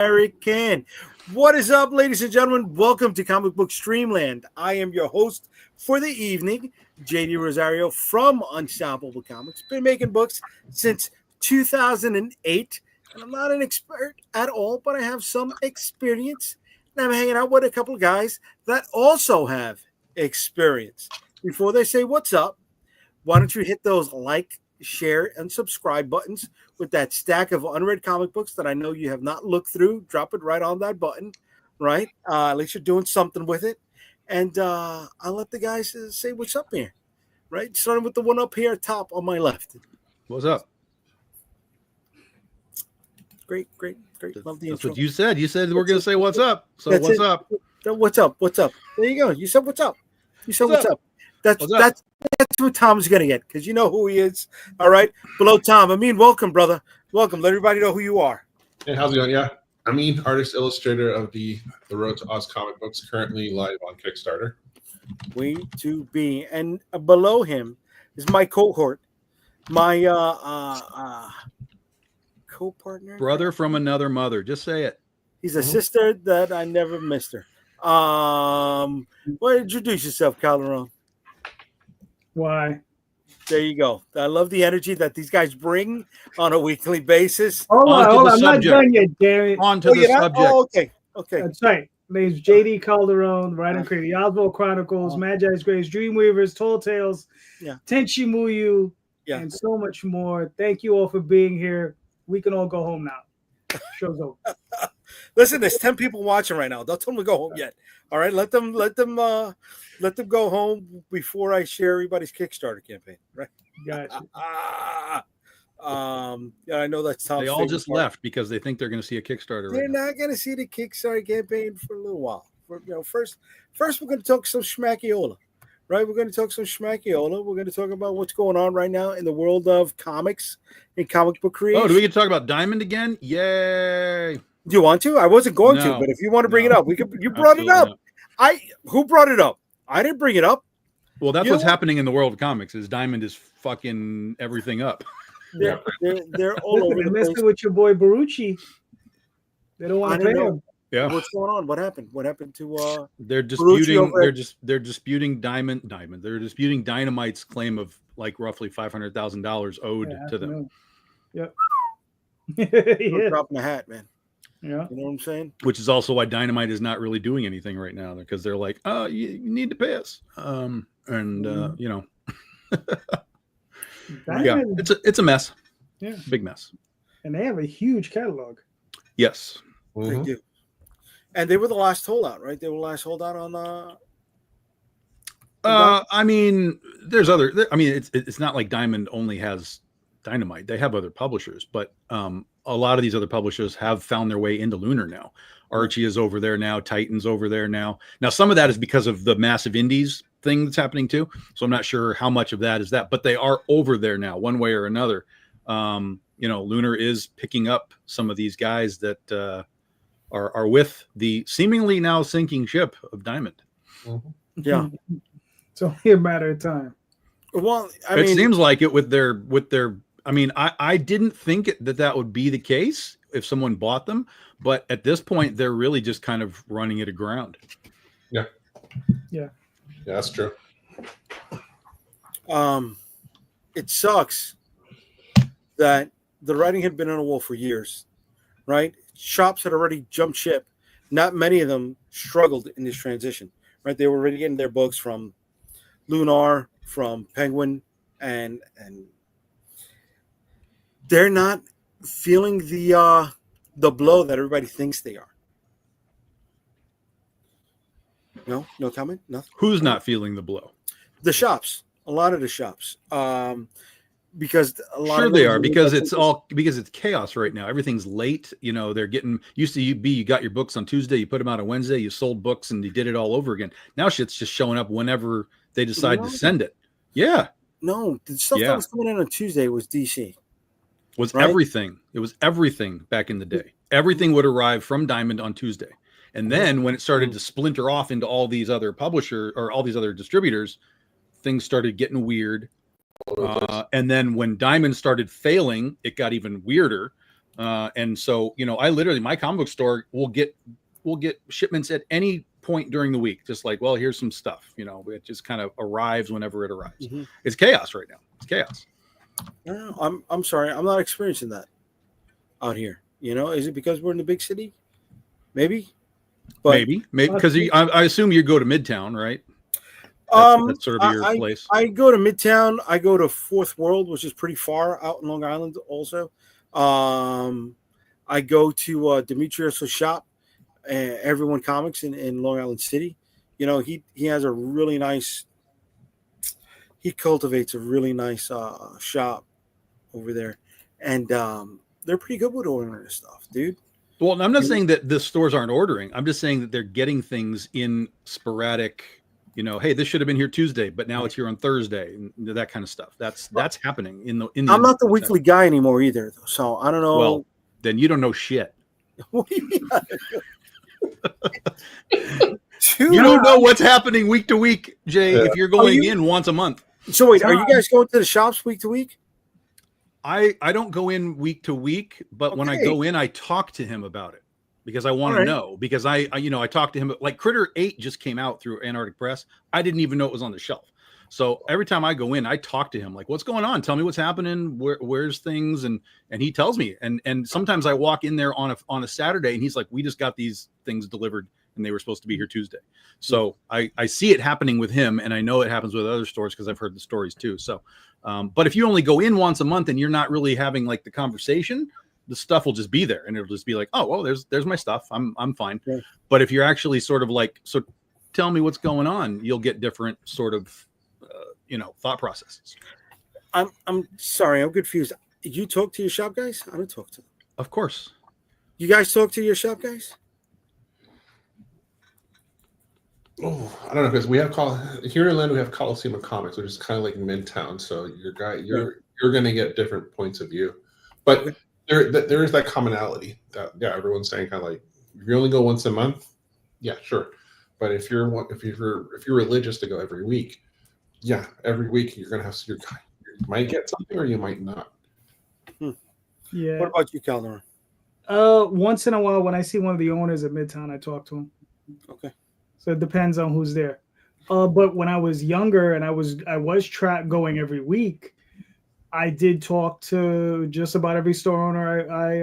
American. What is up, ladies and gentlemen? Welcome to Comic Book Streamland. I am your host for the evening, JD Rosario from Unstoppable Comics. Been making books since 2008, and I'm not an expert at all, but I have some experience. And I'm hanging out with a couple of guys that also have experience. Before they say what's up, why don't you hit those like, share, and subscribe buttons with that stack of unread comic books that I know you have not looked through. Drop it right on that button, right? At least you're doing something with it. And I'll let the guys say what's up here, right? Starting with the one up here top on my left. What's up? Great. Love the That's intro. what you said. You said we're going to say what's up. So That's what's it. up? What's up? What's up? There you go. You said what's up. You said what's up. That's what Tom's gonna get, because you know who he is. All right. Below Tom. Welcome, brother. Welcome. Let everybody know who you are. Hey, how's it going? Yeah. Artist illustrator of the Road to Oz comic books, currently live on Kickstarter. Way to be. And below him is my cohort, my co-partner. Brother from another mother. Just say it. He's a sister that I never missed her. Well, introduce yourself, Calderon. Why? There you go. I love the energy that these guys bring on a weekly basis. Hold on. I'm not subject. done yet, damn it. On to the subject. Oh, okay. That's right. My name's JD Calderon, writer and creator of the Oswald Chronicles, Magi's Grace, Dreamweavers, Tall Tales, Tenchi Muyu, and so much more. Thank you all for being here. We can all go home now. Show's over. Listen, there's 10 people watching right now. Don't tell them to go home yet. All right, let them go home before I share everybody's Kickstarter campaign. Right? Gotcha. I know that's Tom's. They all just left because they think they're going to see a Kickstarter. They're not going to see the Kickstarter campaign for a little while. First we're going to talk some schmackiola. Right, we're going to talk some schmackiola. We're going to talk about what's going on right now in the world of comics and comic book creation. Oh, do we get to talk about Diamond again? Yay! Do you want to? I wasn't going to, but if you want to bring it up, we could. You brought it up. Who brought it up? I didn't bring it up. Well, that's what's happening in the world of comics. Is Diamond is fucking everything up. They're all over. They're messing with your boy Barucci. They don't want to pay him. Yeah. What's going on? What happened? What happened to they're disputing they're disputing Diamond. They're disputing Dynamite's claim of like roughly $500,000 owed to them. Yep. Dropping the hat, man. Yeah. You know what I'm saying? Which is also why Dynamite is not really doing anything right now, because they're like, oh, you need to pay us. You know. It's a mess. Yeah. Big mess. And they have a huge catalog. Yes. They do. And they were the last holdout, right? They were the last holdout on there's other. It's not like Diamond only has Dynamite. They have other publishers, but a lot of these other publishers have found their way into Lunar now. Archie is over there now. Titan's over there now. Now, some of that is because of the massive indies thing that's happening too. So I'm not sure how much of that is that, but they are over there now, one way or another. Lunar is picking up some of these guys that are with the seemingly now sinking ship of Diamond. Yeah. It's only a matter of time. Well, it seems like it with their. I didn't think that would be the case if someone bought them, but at this point, they're really just kind of running it aground. Yeah. Yeah. Yeah, that's true. It sucks that the writing had been on the wall for years, right? Shops had already jumped ship. Not many of them struggled in this transition, right? They were already getting their books from Lunar, from Penguin, and they're not feeling the blow that everybody thinks they are. No comment. Nothing. Who's not feeling the blow? The shops. A lot of the shops. Because a lot of they are, because it's chaos right now. Everything's late. They're getting used to you got your books on Tuesday, you put them out on Wednesday, you sold books, and you did it all over again. Now shit's just showing up whenever they decide to send it. Yeah. No, the stuff that was coming in on Tuesday was DC. Everything. It was everything back in the day. Everything would arrive from Diamond on Tuesday. And then when it started to splinter off into all these other publishers or all these other distributors, things started getting weird. And then when Diamond started failing, it got even weirder. And so, I literally, my comic book store will get shipments at any point during the week. Just like, well, here's some stuff, it just kind of arrives whenever it arrives. Mm-hmm. It's chaos right now. It's chaos. No, I'm sorry. I'm not experiencing that out here. Is it because we're in the big city? Maybe. But maybe because I assume you go to Midtown, right? That's sort of your place. I go to Midtown. I go to Fourth World, which is pretty far out in Long Island also. I go to Demetrius' shop, Everyone Comics in Long Island City. He has a really nice. He cultivates a really nice shop over there, and they're pretty good with ordering this stuff, dude. Well, I'm not saying that the stores aren't ordering. I'm just saying that they're getting things in sporadic. Hey, this should have been here Tuesday, but now it's here on Thursday, and that kind of stuff. That's happening in the. I'm not the weekly guy anymore either, so I don't know. Well, then you don't know shit. What do you mean? You don't know what's happening week to week, Jay. If you're going in once a month. So wait, are you guys going to the shops week to week? I don't go in week to week, but when I go in, I talk to him about it because I want to know. Because I talked to him, like Critter 8 just came out through Antarctic Press. I didn't even know it was on the shelf. So every time I go in, I talk to him like, what's going on? Tell me what's happening. Where's things? And he tells me. And sometimes I walk in there on a Saturday and he's like, we just got these things delivered and they were supposed to be here Tuesday. So I see it happening with him, and I know it happens with other stores because I've heard the stories too. So, but if you only go in once a month and you're not really having like the conversation, the stuff will just be there, and it'll just be like, oh, well, there's my stuff. I'm fine. Yeah. But if you're actually sort of like, so tell me what's going on, you'll get different sort of, thought processes. I'm sorry, I'm confused. You talk to your shop guys? I don't talk to them. Of course. You guys talk to your shop guys? Oh, I don't know, because we have here in Orlando we have Coliseum of Comics, which is kind of like Midtown. So you're going to get different points of view, but there is that commonality that everyone's saying kind of like, if you only go once a month, yeah, sure, but if you're religious to go every week, yeah, every week you're going to have you might get something or you might not. Yeah. What about you, Calderon? Once in a while when I see one of the owners at Midtown, I talk to him. Okay. So it depends on who's there. But when I was younger and I was going every week, I did talk to just about every store owner I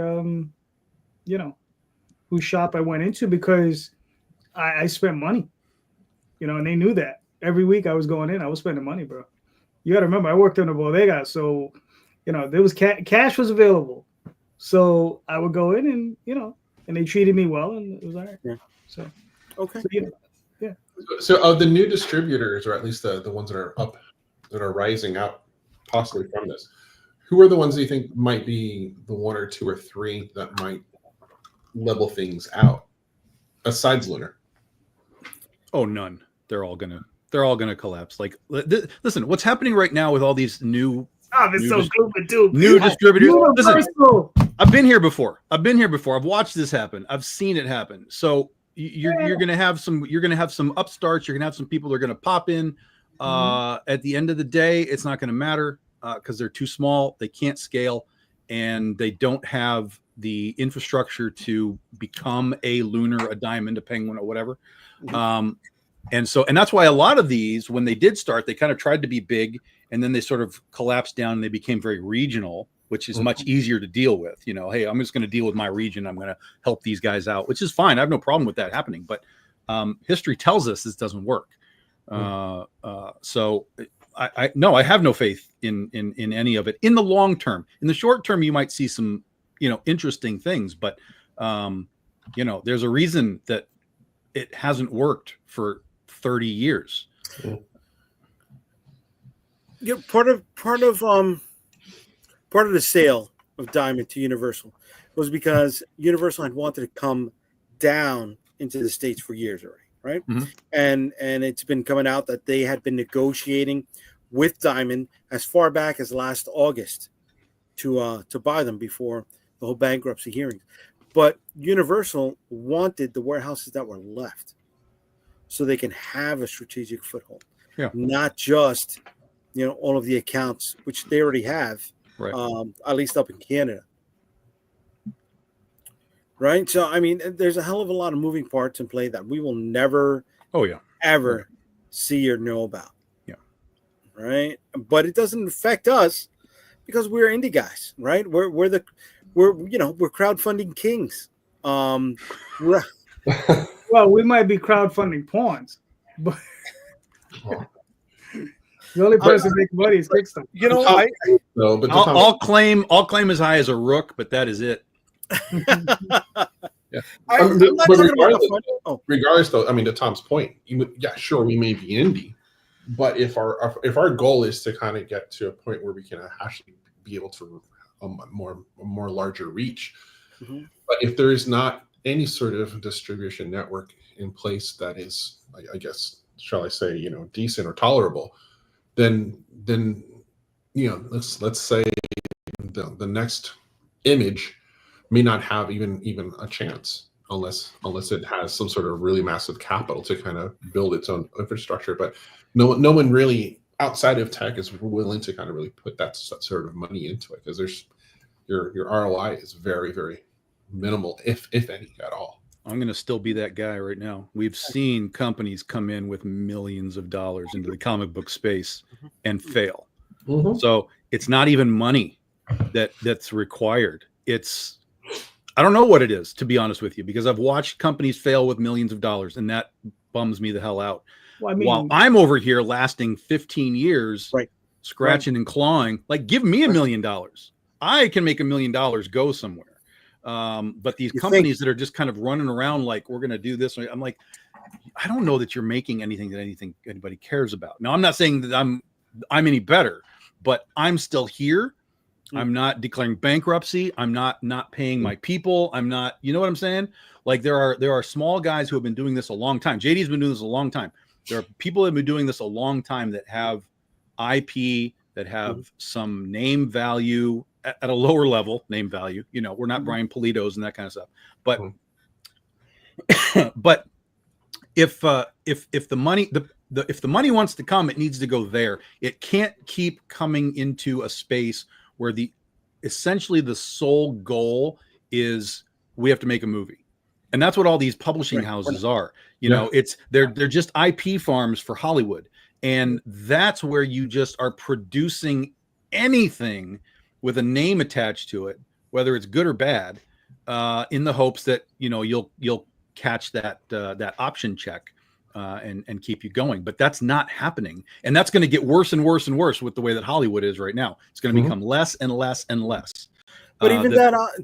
whose shop I went into, because I spent money, and they knew that. Every week I was going in, I was spending money, bro. You got to remember, I worked in a bodega, so there was cash was available. So I would go in and and they treated me well, and it was all right. Yeah. So okay. So, yeah. So of the new distributors, or at least the ones that are up, that are rising up, possibly from this, who are the ones that you think might be the one or two or three that might level things out, besides Lunar? Oh, none. They're all gonna collapse. Like, listen, what's happening right now with all these new distributors? Listen, I've been here before. I've watched this happen. I've seen it happen. So you're gonna have some upstarts. You're gonna have some people that are gonna pop in. At the end of the day, it's not gonna matter because they're too small. They can't scale, and they don't have the infrastructure to become a Lunar, a Diamond, a Penguin, or whatever. And that's why a lot of these, when they did start, they kind of tried to be big, and then they sort of collapsed down and they became very regional, which is much easier to deal with. Hey, I'm just going to deal with my region. I'm going to help these guys out, which is fine. I have no problem with that happening. But history tells us this doesn't work. So I have no faith in any of it in the long term. In the short term, you might see some, interesting things, but there's a reason that it hasn't worked for 30 years. Yeah, part of the sale of Diamond to Universal was because Universal had wanted to come down into the States for years already, right? Mm-hmm. And it's been coming out that they had been negotiating with Diamond as far back as last August to buy them before the whole bankruptcy hearings. But Universal wanted the warehouses that were left so they can have a strategic foothold, not just all of the accounts, which they already have, right. At least up in Canada. right? So I mean, there's a hell of a lot of moving parts in play that we will never, ever see or know about. Yeah, right. But it doesn't affect us because we're indie guys, right? We're crowdfunding kings. Well, we might be crowdfunding pawns, but the only person making money is Kickstarter. You know, I'll claim as high as a rook, but that is it. Yeah. Regardless, though, I mean, to Tom's point, sure, we may be indie, but if our goal is to kind of get to a point where we can actually be able to a more larger reach, but if there is not any sort of distribution network in place that is, I guess, shall I say, decent or tolerable, then let's say the next image may not have even a chance unless it has some sort of really massive capital to kind of build its own infrastructure. But no one really outside of tech is willing to kind of really put that sort of money into it, because there's your ROI is very, very minimal, if any at all. I'm going to still be that guy right now. We've seen companies come in with millions of dollars into the comic book space and fail. So it's not even money that's required. It's, I don't know what it is, to be honest with you, because I've watched companies fail with millions of dollars, and that bums me the hell out. Well, I mean, while I'm over here lasting 15 years, scratching and clawing, like, give me $1 million. I can make $1 million go somewhere. But these companies that are just kind of running around like, we're going to do this, I'm like, I don't know that you're making anything that anybody cares about. Now, I'm not saying that I'm any better, but I'm still here. I'm not declaring bankruptcy. I'm not paying my people. I'm not, you know what I'm saying? Like, there are small guys who have been doing this a long time. JD's been doing this a long time. There are people that have been doing this a long time that have IP, that have some name value at a lower level, name value. We're not Brian Pulidos and that kind of stuff. But but if the money if the money wants to come, it needs to go there. It can't keep coming into a space where essentially the sole goal is we have to make a movie. And that's what all these publishing houses are. They're just IP farms for Hollywood. And that's where you just are producing anything with a name attached to it, whether it's good or bad, in the hopes that you'll catch that option check and keep you going. But that's not happening, and that's going to get worse and worse and worse with the way that Hollywood is right now. It's going to become less and less and less. But even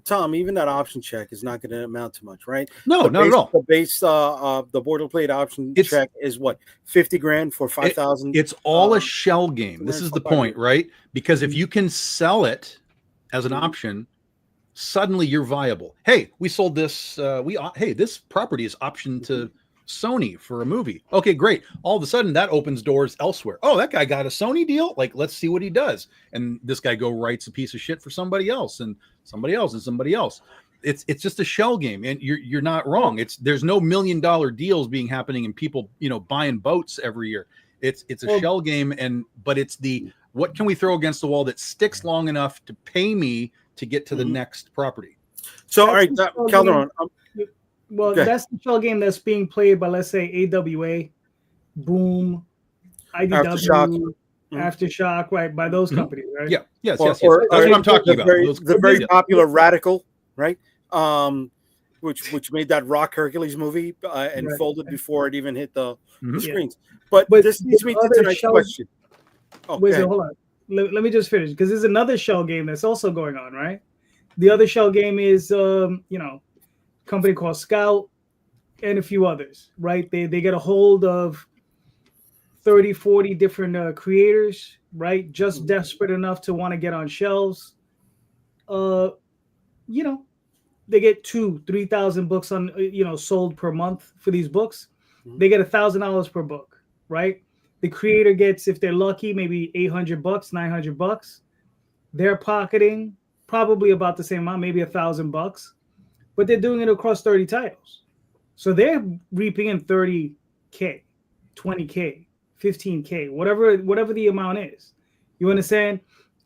Tom, even that option check is not going to amount to much, right? No, not at all. The base, the boilerplate option check is what, $50,000 for 5,000. It's all a shell game. This is the point, right? Because if you can sell it as an option, suddenly you're viable. Hey, we sold this. This property is optioned to Sony for a movie. Okay, great. All of a sudden that opens doors elsewhere. Oh, that guy got a Sony deal. Like, let's see what he does. And this guy writes a piece of shit for somebody else and somebody else and somebody else. It's just a shell game, and you're not wrong. There's no $1 million deals being happening and people buying boats every year. It's a shell game, but it's what can we throw against the wall that sticks long enough to pay me to get to the next property. So all right, Calderon. Well, that's the shell game that's being played by, let's say, AWA, Boom, IDW, Aftershock, right? By those companies, right? Yeah, yes. That's what I'm talking about. The very popular Radical, right? Which made that Rock Hercules movie and folded before it even hit the screens. But this leads me to tonight's question. Wait, hold on. Let me just finish, because there's another shell game that's also going on, right? The other shell game is, company called Scout and a few others, right? They get a hold of 30, 40 different creators, right? Just desperate enough to want to get on shelves. They get 2,000-3,000 books on, sold per month for these books. They get $1,000 per book, right? The creator gets, if they're lucky, maybe $800, $900. They're pocketing probably about the same amount, maybe $1,000. But they're doing it across 30 titles. So they're reaping in 30K, 20K, 15K, whatever the amount is. You understand?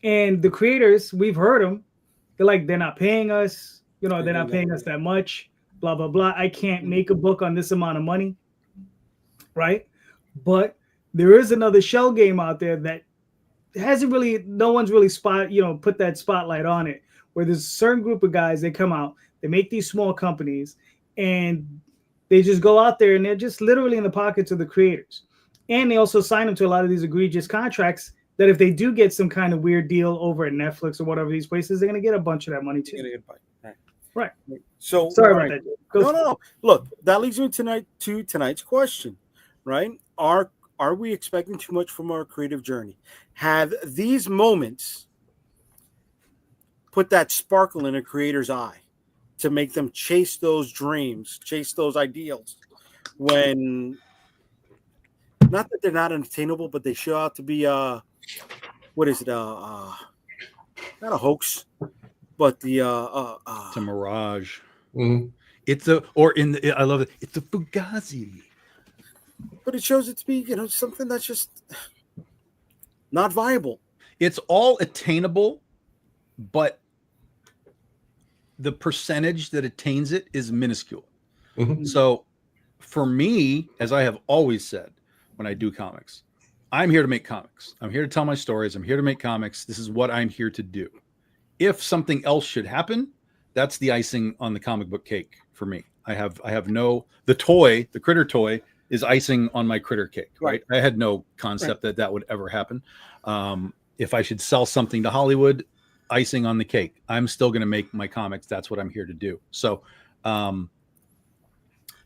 And the creators, we've heard them. They're like, they're not paying us. You know, they're not paying us that much, blah, blah, blah. I can't make a book on this amount of money, right? But there is another shell game out there that hasn't really, no one's really put that spotlight on it, where there's a certain group of guys, they come out, they make these small companies, and they just go out there and they're just literally in the pockets of the creators. And they also sign them to a lot of these egregious contracts that if they do get some kind of weird deal over at Netflix or whatever these places, they're going to get a bunch of that money too. Right. So sorry about that. No. Look, that leads me to tonight's question, right? Are we expecting too much from our creative journey? Have these moments put that sparkle in a creator's eye to make them chase those dreams, chase those ideals, when not that they're not unattainable, but they show out to be what is it? Not a hoax, but it's a mirage. Mm-hmm. I love it. It's a fugazi. But it shows it to be, something that's just not viable. It's all attainable, but the percentage that attains it is minuscule. Mm-hmm. So for me, as I have always said, when I do comics, I'm here to make comics. I'm here to tell my stories. I'm here to make comics. This is what I'm here to do. If something else should happen, that's the icing on the comic book cake for me. The critter toy is icing on my critter cake, right? I had no concept that would ever happen. If I should sell something to Hollywood, icing on the cake. I'm still going to make my comics. That's what I'm here to do. So, and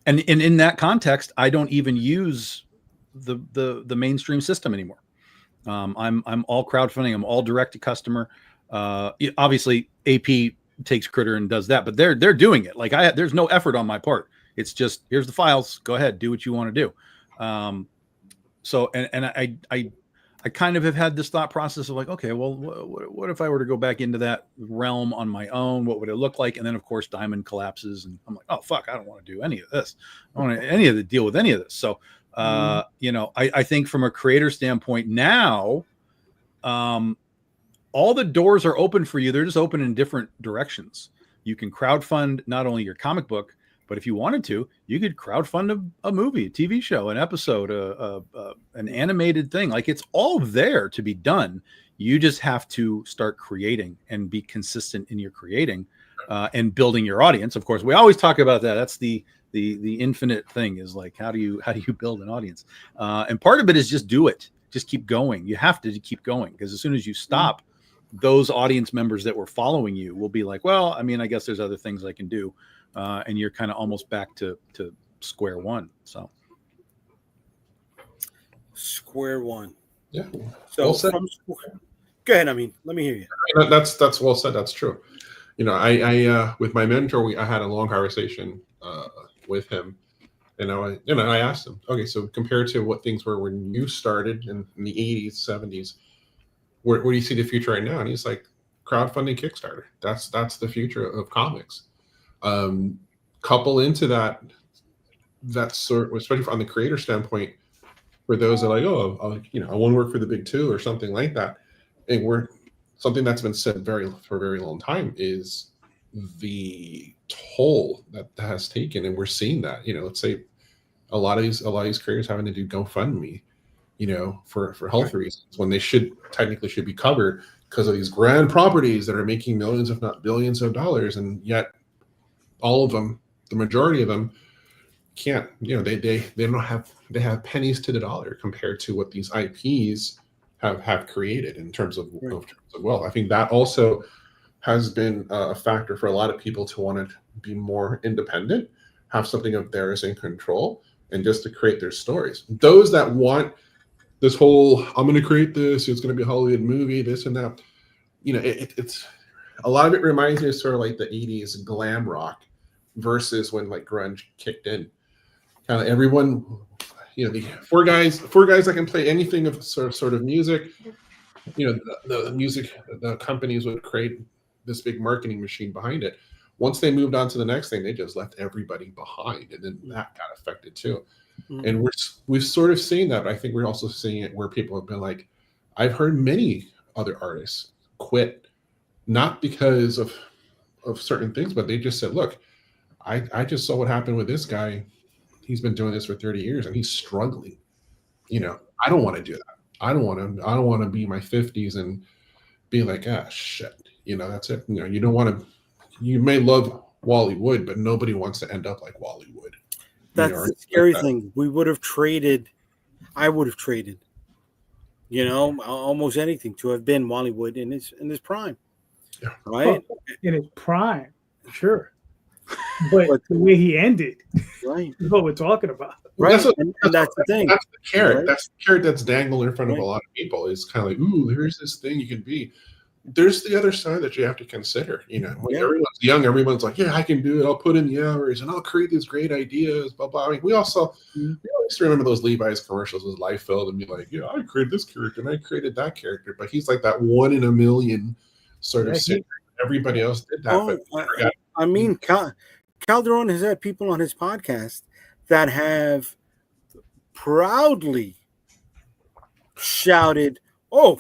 in that context, I don't even use the mainstream system anymore. I'm all crowdfunding. I'm all direct to customer. Obviously AP takes Critter and does that, but they're doing it. Like there's no effort on my part. It's just, here's the files. Go ahead, do what you want to do. So I kind of have had this thought process of like, okay, well, what if I were to go back into that realm on my own? What would it look like? And then of course Diamond collapses and I'm like, oh fuck, I don't want to do any of this. I don't want any of the deal with any of this. So, I think from a creator standpoint now, all the doors are open for you. They're just open in different directions. You can crowdfund not only your comic book, but if you wanted to, you could crowdfund a movie, a TV show, an episode, an animated thing. Like it's all there to be done. You just have to start creating and be consistent in your creating and building your audience. Of course, we always talk about that. That's the infinite thing is like, how do you build an audience? And part of it is just do it. Just keep going. You have to keep going because as soon as you stop, those audience members that were following you will be like, well, I mean, I guess there's other things I can do. And you're kind of almost back to square one. So square one. Yeah. So go ahead. I mean, let me hear you. That's well said. That's true. I with my mentor, I had a long conversation with him, and I asked him, okay, so compared to what things were when you started in the 80s, 70s, where do you see the future right now? And he's like, crowdfunding, Kickstarter. That's the future of comics. Couple into that sort, especially on the creator standpoint, for those that are like, I want to work for the big two or something like that. And something that's been said for a very long time is the toll that has taken, and we're seeing that. Let's say a lot of these creators having to do GoFundMe, for health reasons when they technically should be covered because of these grand properties that are making millions, if not billions of dollars, and yet all of them, the majority of them, can't. They have pennies to the dollar compared to what these IPs have created in terms of wealth. I think that also has been a factor for a lot of people to want to be more independent, have something of theirs in control, and just to create their stories. Those that want this whole, I'm going to create this, it's going to be a Hollywood movie, this and that. It's a lot of it reminds me of sort of like the 80s glam rock versus when like grunge kicked in. Kind of everyone, the four guys that can play anything of sort of music. The music, the companies would create this big marketing machine behind it. Once they moved on to the next thing, they just left everybody behind, and then that got affected too. Mm-hmm. And we've sort of seen that, but I think we're also seeing it where people have been like, I've heard many other artists quit, not because of certain things, but they just said, look, I just saw what happened with this guy. He's been doing this for 30 years and he's struggling. I don't want to do that. I don't want to be in my 50s and be like, shit, that's it. You don't want to, you may love Wally Wood, but nobody wants to end up like Wally Wood. That's the scary thing. I would have traded, almost anything to have been Wally Wood in his prime. Yeah. Right? In his prime, sure. But the way he ended, right, is what we're talking about. Right. That's the thing. That's the carrot. Right? That's the carrot that's dangling in front of a lot of people. It's kind of like, ooh, here's this thing you can be. There's the other side that you have to consider. When everyone's young, everyone's like, yeah, I can do it. I'll put in the hours and I'll create these great ideas, blah, blah. I mean, we used to remember those Levi's commercials with Liefeld and be like, yeah, I created this character and I created that character. But he's like that 1 in a million sort of thing. Everybody else did that. I mean, Calderon has had people on his podcast that have proudly shouted, "Oh,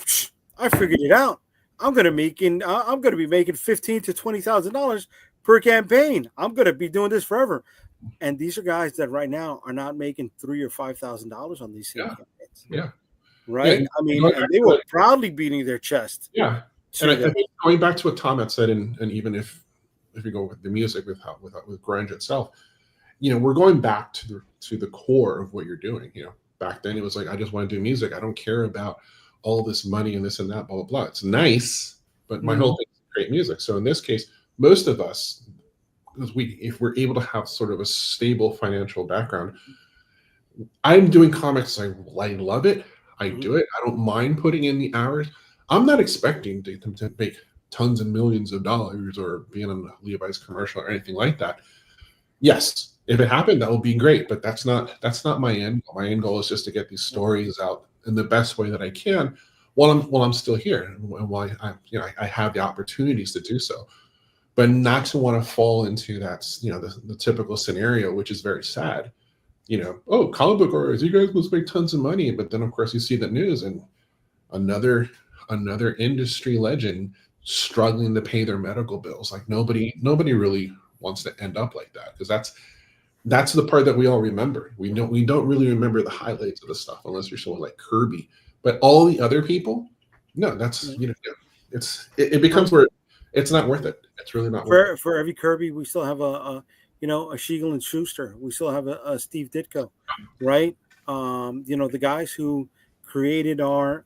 I figured it out. I'm going to be making $15,000 to $20,000 per campaign. I'm going to be doing this forever." And these are guys that right now are not making $3,000 or $5,000 on these same campaigns. Yeah. Right. Yeah. I mean, and they were proudly beating their chest. Yeah. And I think going back to what Tom had said, and even if you go with the music with grunge itself, we're going back to the core of what you're doing. Back then it was like, I just want to do music. I don't care about all this money and this and that, blah, blah, blah. It's nice, but my whole thing is to create music. So in this case, most of us, if we're able to have sort of a stable financial background, I'm doing comics. I love it. I do it. I don't mind putting in the hours. I'm not expecting them to make tons and millions of dollars or being on a Levi's commercial or anything like that. Yes, if it happened, that would be great, but that's not my end goal. My end goal is just to get these stories out in the best way that I can while I'm still here and while I have the opportunities to do so, but not to want to fall into that the typical scenario, which is very sad. Oh, comic book artists, you guys must make tons of money, but then of course you see the news and another industry legend struggling to pay their medical bills. Like nobody really wants to end up like that, because that's the part that we all remember. We don't really remember the highlights of the stuff unless you're someone like Kirby. But all the other people, no, that's it becomes where it's not worth it. It's really not worth it. For every Kirby, we still have a Siegel and Schuster. We still have a Steve Ditko, right? The guys who created our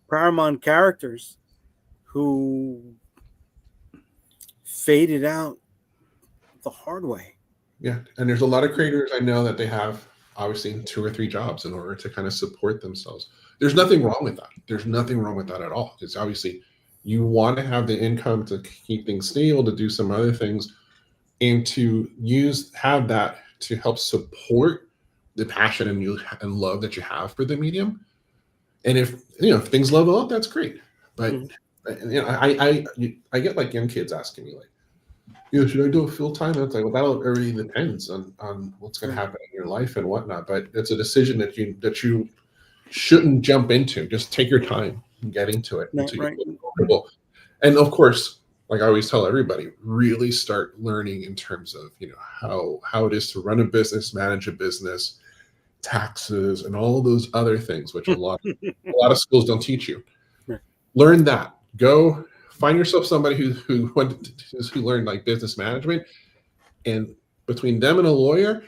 Paramount characters who faded out the hard way. Yeah, and there's a lot of creators I know that they have obviously 2 or 3 jobs in order to kind of support themselves. There's nothing wrong with that. There's nothing wrong with that at all. It's obviously you want to have the income to keep things stable, to do some other things, and to have that to help support the passion and love that you have for the medium. And if things level up, that's great. But I get like young kids asking me like, should I do it full time? It's like, well, that really depends on what's going to happen in your life and whatnot. But it's a decision that you shouldn't jump into. Just take your time and get into it until you feel comfortable. And of course, like I always tell everybody, really start learning in terms of how it is to run a business, manage a business, taxes, and all those other things, which a lot of schools don't teach you. Right. Learn that. Go find yourself somebody who learned like business management, and between them and a lawyer,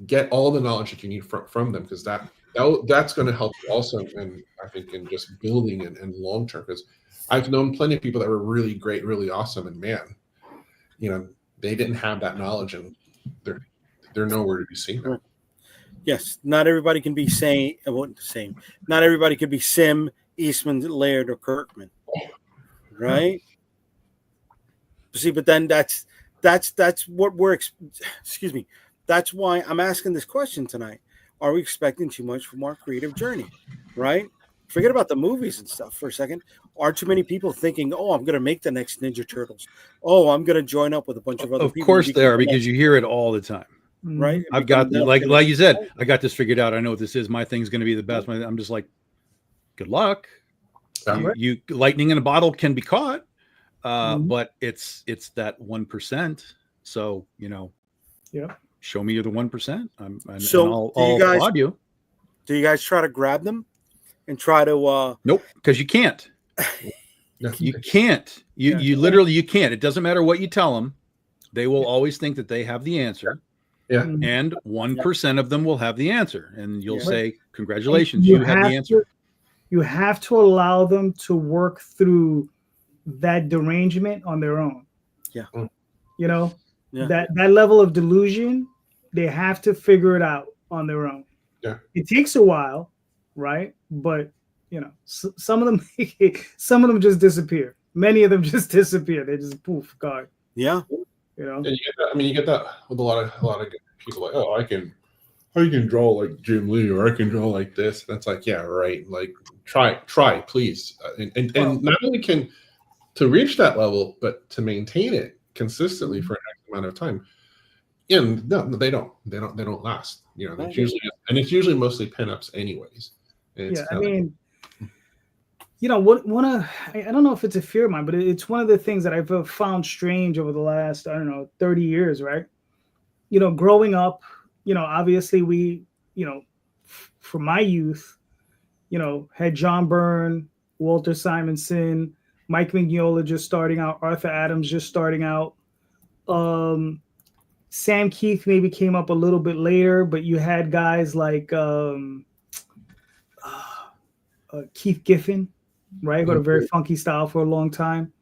get all the knowledge that you need from them, because that's going to help you also, and I think in just building and long term. Because I've known plenty of people that were really great, really awesome, and man, they didn't have that knowledge, and they're nowhere to be seen. Right. Yes, not everybody can be Not everybody can be Sim, Eastman, Laird, or Kirkman, right? See, but then that's what we're. Excuse me. That's why I'm asking this question tonight. Are we expecting too much from our creative journey, right? Forget about the movies and stuff for a second. Are too many people thinking, "Oh, I'm going to make the next Ninja Turtles. Oh, I'm going to join up with a bunch of other people." Of course, they are, because you hear it all the time. Right. I've got like you said, I got this figured out. I know what this is. My thing's going to be the best. I'm just like, good luck. You lightning in a bottle can be caught. but it's that 1%. So show me the 1%. And I'll applaud you. Do you guys try to grab them and try to? Nope, because you can't. You can't. You literally you can't. It doesn't matter what you tell them. They will always think that they have the answer. Yeah. And 1% of them will have the answer, and you'll say, "Congratulations, you have the answer." You have to allow them to work through that derangement on their own. Yeah. That level of delusion, they have to figure it out on their own. Yeah. It takes a while, right? But some of them just disappear. Many of them just disappear. They just poof, gone. Yeah. And you get that with a lot of people like, oh, I can draw like Jim Lee, or I can draw like this. And it's like, yeah, right. Like try, please. And not only can to reach that level, but to maintain it consistently for an X amount of time. And no, they don't last. That's usually mostly pinups anyways. And I don't know if it's a fear of mine, but it's one of the things that I've found strange over the last, 30 years, right? Growing up, obviously we, for my youth, had John Byrne, Walter Simonson, Mike Mignola just starting out, Arthur Adams just starting out. Sam Keith maybe came up a little bit later, but you had guys like Keith Giffen, right? Got a very funky style for a long time.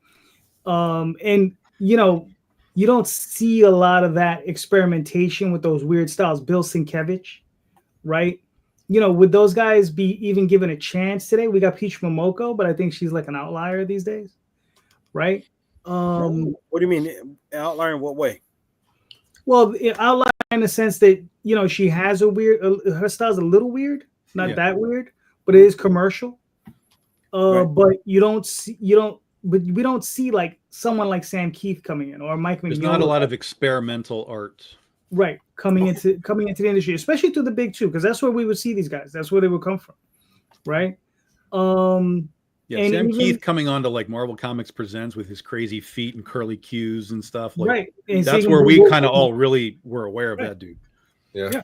And you don't see a lot of that experimentation with those weird styles. Bill Sienkiewicz, right? Would those guys be even given a chance today? We got Peach Momoko, but I think she's like an outlier these days, right? What do you mean outlier in what way? Well, outlier in the sense that she has her style's a little weird, not that weird, but it is commercial. Right. But we don't see like someone like Sam Keith coming in or Mike Mignola. There's not a lot of experimental art. Right, coming into the industry, especially through the big two, because that's where we would see these guys. That's where they would come from, right? Sam Keith coming on to like Marvel Comics Presents with his crazy feet and curly cues and stuff. Like, right, and that's where we kind of all really were aware of that dude. Yeah.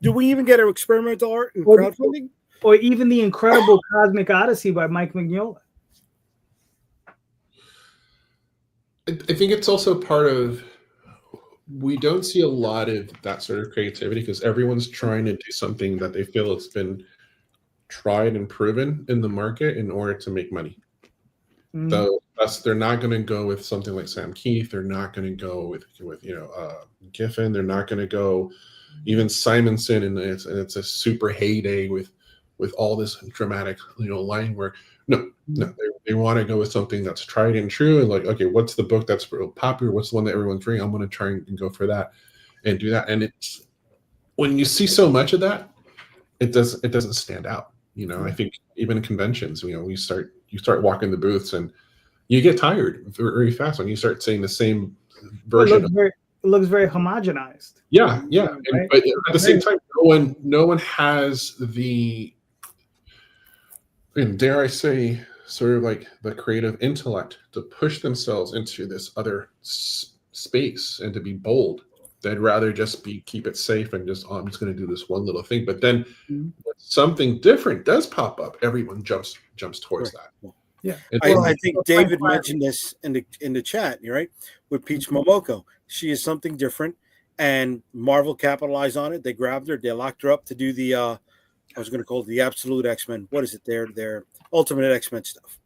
Do we even get an experimental art in crowdfunding? Or even the incredible Cosmic Odyssey by Mike Mignola. I think it's also part of. We don't see a lot of that sort of creativity because everyone's trying to do something that they feel it's been tried and proven in the market in order to make money. So they're not going to go with something like Sam Keith. They're not going to go with Giffen. They're not going to go even Simonson, and it's a super heyday with all this dramatic line work. No, they want to go with something that's tried and true, and like, okay, what's the book that's real popular? What's the one that everyone's reading? I'm going to try and go for that and do that. And it's when you see so much of that, it doesn't stand out. I think even in conventions, you start walking the booths and you get tired very fast when you start seeing the same version. It looks very homogenized. Yeah. Right? But at the same time, no one has the. And dare I say, sort of like the creative intellect to push themselves into this other space and to be bold. They'd rather just keep it safe and just, I'm just going to do this one little thing. But then when something different does pop up, everyone jumps towards that. Yeah, I think David mentioned this in the chat. You're right, with Peach Momoko. She is something different, and Marvel capitalized on it. They grabbed her, they locked her up to do the. I was going to call it the Absolute X-Men. What is it? Their Ultimate X-Men stuff,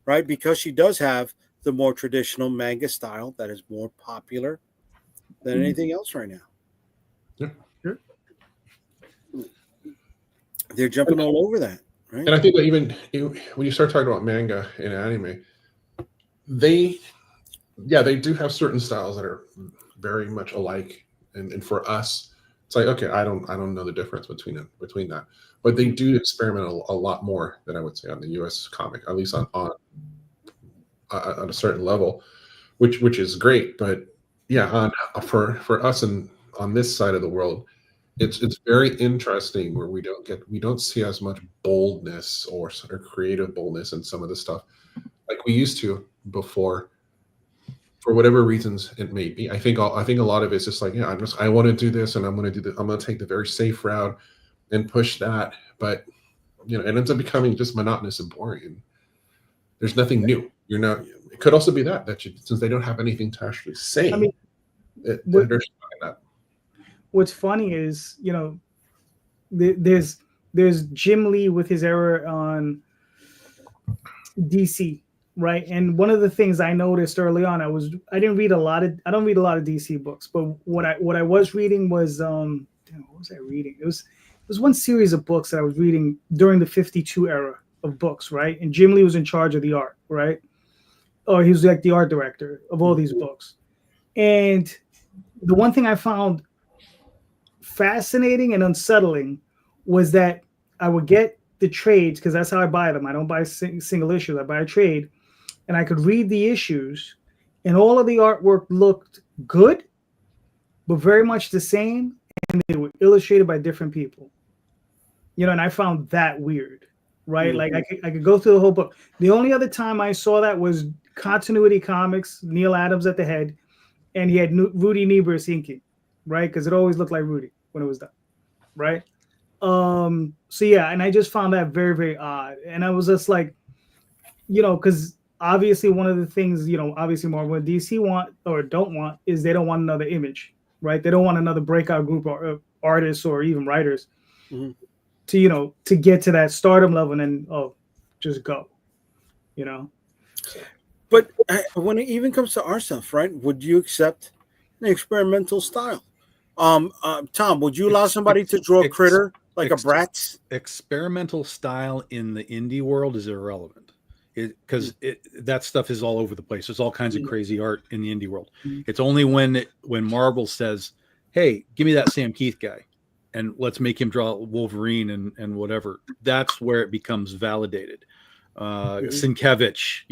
right? Because she does have the more traditional manga style that is more popular than anything else right now. Yeah. Sure. They're jumping all over that, right? And I think that even when you start talking about manga and anime, they do have certain styles that are very much alike, and for us, it's like, okay, I don't know the difference between that, but they do experiment a lot more than I would say on the U.S. comic, at least on a certain level, which is great. But yeah, for us and on this side of the world, it's very interesting where we don't see as much boldness or creative boldness in some of the stuff. like we used to before, for whatever reasons it may be. I think a lot of it's just like, yeah, I want to do this, and I'm going to do this. I'm going to take the very safe route and push that, but it ends up becoming just monotonous and boring. There's nothing new. You're not. It could also be that since they don't have anything to actually say. I mean, what's funny is, there's Jim Lee with his error on DC, right? And one of the things I noticed early on, I don't read a lot of DC books, but what I was reading was what was I reading? It was one series of books that I was reading during the 52 era of books, right? And Jim Lee was in charge of the art, right? Or he was like the art director of all these books. And the one thing I found fascinating and unsettling was that I would get the trades, because that's how I buy them. I don't buy single issues. I buy a trade, and I could read the issues, and all of the artwork looked good, but very much the same, and they were illustrated by different people. And I found that weird, right? Mm-hmm. Like I could go through the whole book. The only other time I saw that was Continuity Comics, Neil Adams at the head, and he had Rudy Niebuhr inking, right? Because it always looked like Rudy when it was done, right? So yeah, and I just found that very, very odd. And I was just like, because obviously one of the things, obviously Marvel and DC want or don't want is they don't want another Image, right? They don't want another breakout group of artists or even writers to get to that stardom level and then just go, But when it even comes to our stuff, right? Would you accept an experimental style? Tom, would you allow somebody to draw a critter like a Bratz? Experimental style in the indie world is irrelevant because that stuff is all over the place. There's all kinds of crazy art in the indie world. It's only when Marvel says, "Hey, give me that Sam Keith guy, and let's make him draw Wolverine and whatever." That's where it becomes validated. Sienkiewicz,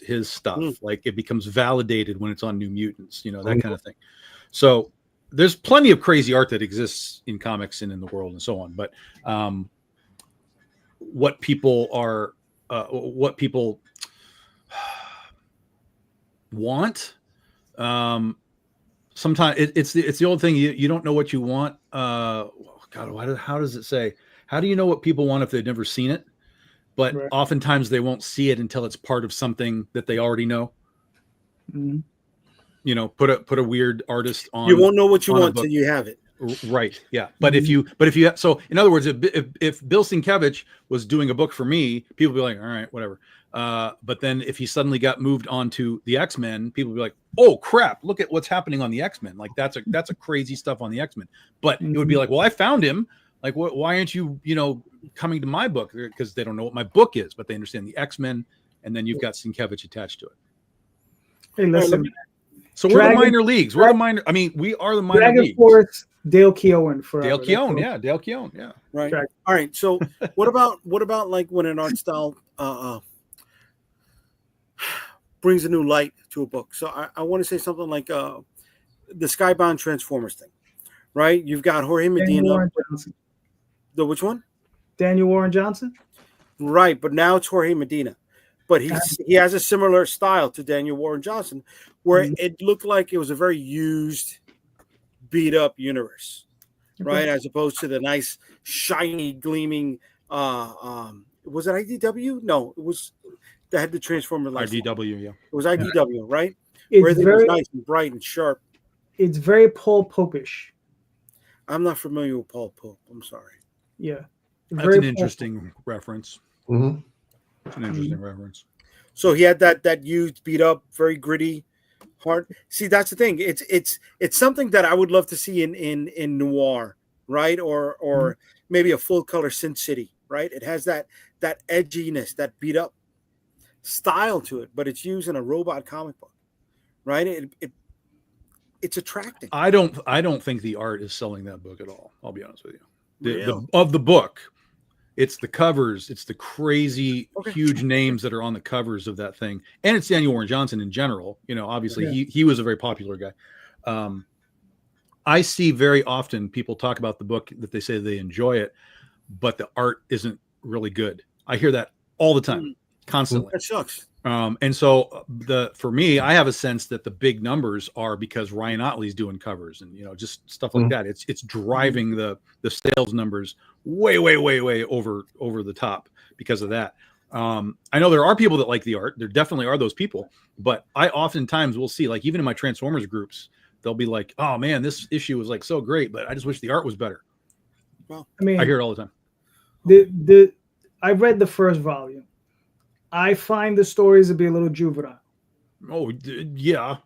his stuff, like it becomes validated when it's on New Mutants, that kind of thing. So there's plenty of crazy art that exists in comics and in the world and so on. But what people want, sometimes it's the old thing. You don't know what you want. God, how does it say? How do you know what people want if they've never seen it? But oftentimes they won't see it until it's part of something that they already know. Mm-hmm. Put a weird artist on. You won't know what you want until you have it. Right. Yeah. But if you so in other words, if Bill Sienkiewicz was doing a book for me, people would be like, all right, whatever. But then if he suddenly got moved on to the X-Men, people would be like, oh crap, look at what's happening on the X-Men. Like that's a crazy stuff on the X-Men. But it would be like, well, I found him. Like, why aren't you, coming to my book? Because they don't know what my book is, but they understand the X-Men, and then you've got Sienkiewicz attached to it. Hey, listen. So we're the minor leagues. We're the minor. I mean, we are the minor Dragon leagues. Force, Dale Keown forever. Dale Keown, yeah. Dale Keown, yeah. Right. All right. So what about like when an art style brings a new light to a book? So I want to say something like the Skybound Transformers thing, right? You've got Jorge Medina. The which one? Daniel Warren Johnson. Right, but now it's Jorge Medina. But he has a similar style to Daniel Warren Johnson, where it looked like it was a very used, beat up universe, right? As opposed to the nice, shiny, gleaming. Was it IDW? No, it was that had the Transformer license. IDW, yeah. It was IDW, right? Where it was nice and bright and sharp. It's very Paul Pope-ish. I'm not familiar with Paul Pope. I'm sorry. Yeah, that's an interesting reference. Mm-hmm. It's an interesting reference. So he had that used, beat up, very gritty, hard. See, that's the thing. It's something that I would love to see in noir, right? Or maybe a full color Sin City, right? It has that edginess, that beat up style to it, but it's used in a robot comic book, right? It's attracting. I don't think the art is selling that book at all. I'll be honest with you. Of the book, it's the covers, it's the crazy huge names that are on the covers of that thing, and it's Daniel Warren Johnson in general. Obviously he was a very popular guy. I see very often people talk about the book that they say they enjoy it, but the art isn't really good. I hear that all the time, constantly. That sucks. And so for me, I have a sense that the big numbers are because Ryan Otley's doing covers and, just stuff like that. It's driving the sales numbers way over the top because of that. I know there are people that like the art. There definitely are those people, but I oftentimes will see, like, even in my Transformers groups, they'll be like, oh man, this issue was like so great, but I just wish the art was better. Well, I mean, I hear it all the time. I read the first volume. I find the stories to be a little juvenile. Oh, yeah.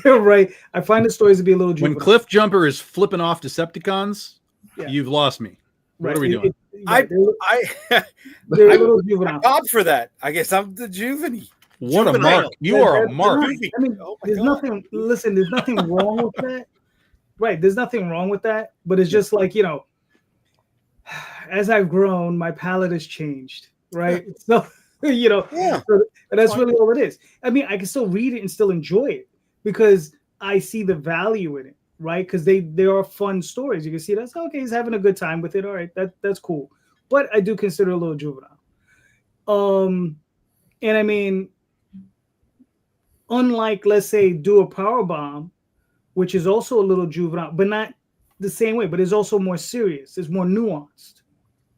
Right. I find the stories to be a little juvenile. When Cliff Jumper is flipping off Decepticons, you've lost me. What are we doing? They're a little juvenile. I'm for that. I guess I'm the juvenile. What a mark. You are a mark. I mean, there's nothing, listen, there's nothing wrong with that. Right. There's nothing wrong with that. But it's just like, as I've grown, my palate has changed. Right. So, so, and that's really all it is. I mean, I can still read it and still enjoy it because I see the value in it, right? Because they are fun stories. You can see that's okay. He's having a good time with it. All right, that's cool. But I do consider it a little juvenile. And I mean, unlike, let's say, Do a Powerbomb, which is also a little juvenile, but not the same way. But it's also more serious. It's more nuanced,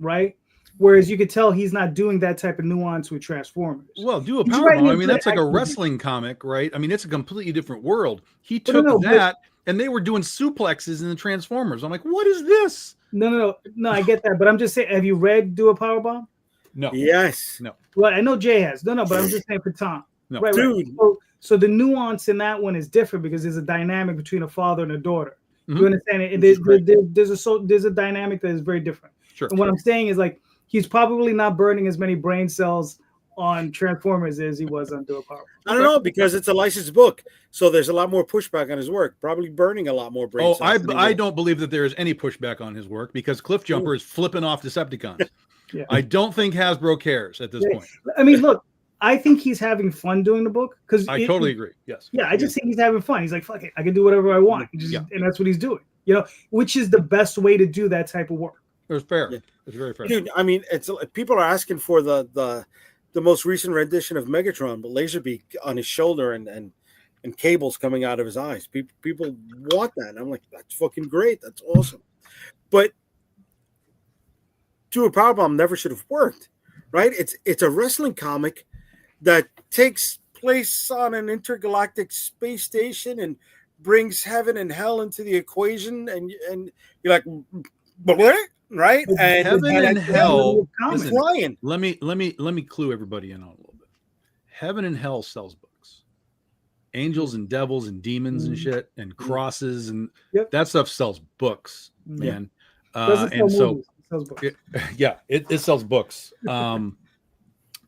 right? Whereas you could tell he's not doing that type of nuance with Transformers. Well, Do a Powerbomb, I mean, that's like a wrestling comic, right? I mean, it's a completely different world. He took that, and they were doing suplexes in the Transformers. I'm like, what is this? No, I get that. But I'm just saying, have you read Do a Powerbomb? No. Yes. No. Well, I know Jay has. No, but I'm just saying for Tom. No. Right, Dude. Right. So the nuance in that one is different because there's a dynamic between a father and a daughter. Mm-hmm. You understand it? And there's a dynamic that is very different. Sure. And what I'm saying is, like, he's probably not burning as many brain cells on Transformers as he was on Do a Powerbomb. I don't know, because it's a licensed book, so there's a lot more pushback on his work. Probably burning a lot more brain cells. I don't believe that there is any pushback on his work because Cliff Jumper is flipping off Decepticons. Yeah. I don't think Hasbro cares at this point. I mean, look, I think he's having fun doing the book because I totally agree. Yes. Yeah, I just think he's having fun. He's like, fuck it, I can do whatever I want, and that's what he's doing. Which is the best way to do that type of work. It's fair. Yeah. It's very fair. Dude, I mean, people are asking for the most recent rendition of Megatron, but Laserbeak on his shoulder and cables coming out of his eyes. People want that. And I'm like, that's fucking great. That's awesome. But Do a Powerbomb never should have worked, right? It's a wrestling comic that takes place on an intergalactic space station and brings heaven and hell into the equation, and you're like, what? Right? And heaven and hell. Listen, let me clue everybody in on a little bit. Heaven and hell sells books. Angels and devils and demons and shit and crosses and that stuff sells books, man. And so it sells books.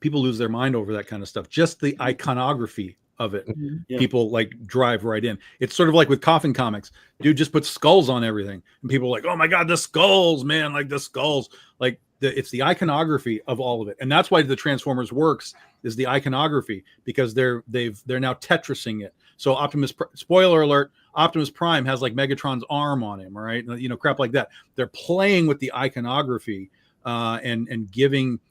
People lose their mind over that kind of stuff. Just the iconography of it. People like drive right in. It's sort of like with Coffin Comics. Dude just put skulls on everything, and people are like, oh my god, the skulls, man, like the skulls. Like it's the iconography of all of it, and that's why the Transformers works is the iconography, because they're now Tetrising it. So spoiler alert, Optimus Prime has like Megatron's arm on him, all right? Crap like that. They're playing with the iconography and giving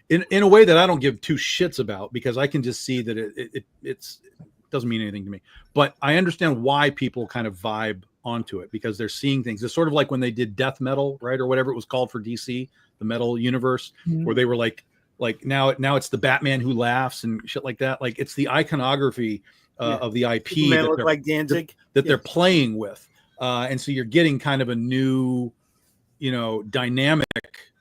in a way that I don't give two shits about, because I can just see that it doesn't mean anything to me. But I understand why people kind of vibe onto it, because they're seeing things. It's sort of like when they did Death Metal, right, or whatever it was called for DC, the Metal universe, where they were like now it's the Batman who laughs and shit like that. Like it's the iconography of the IP that they're playing with, and so you're getting kind of a new, dynamic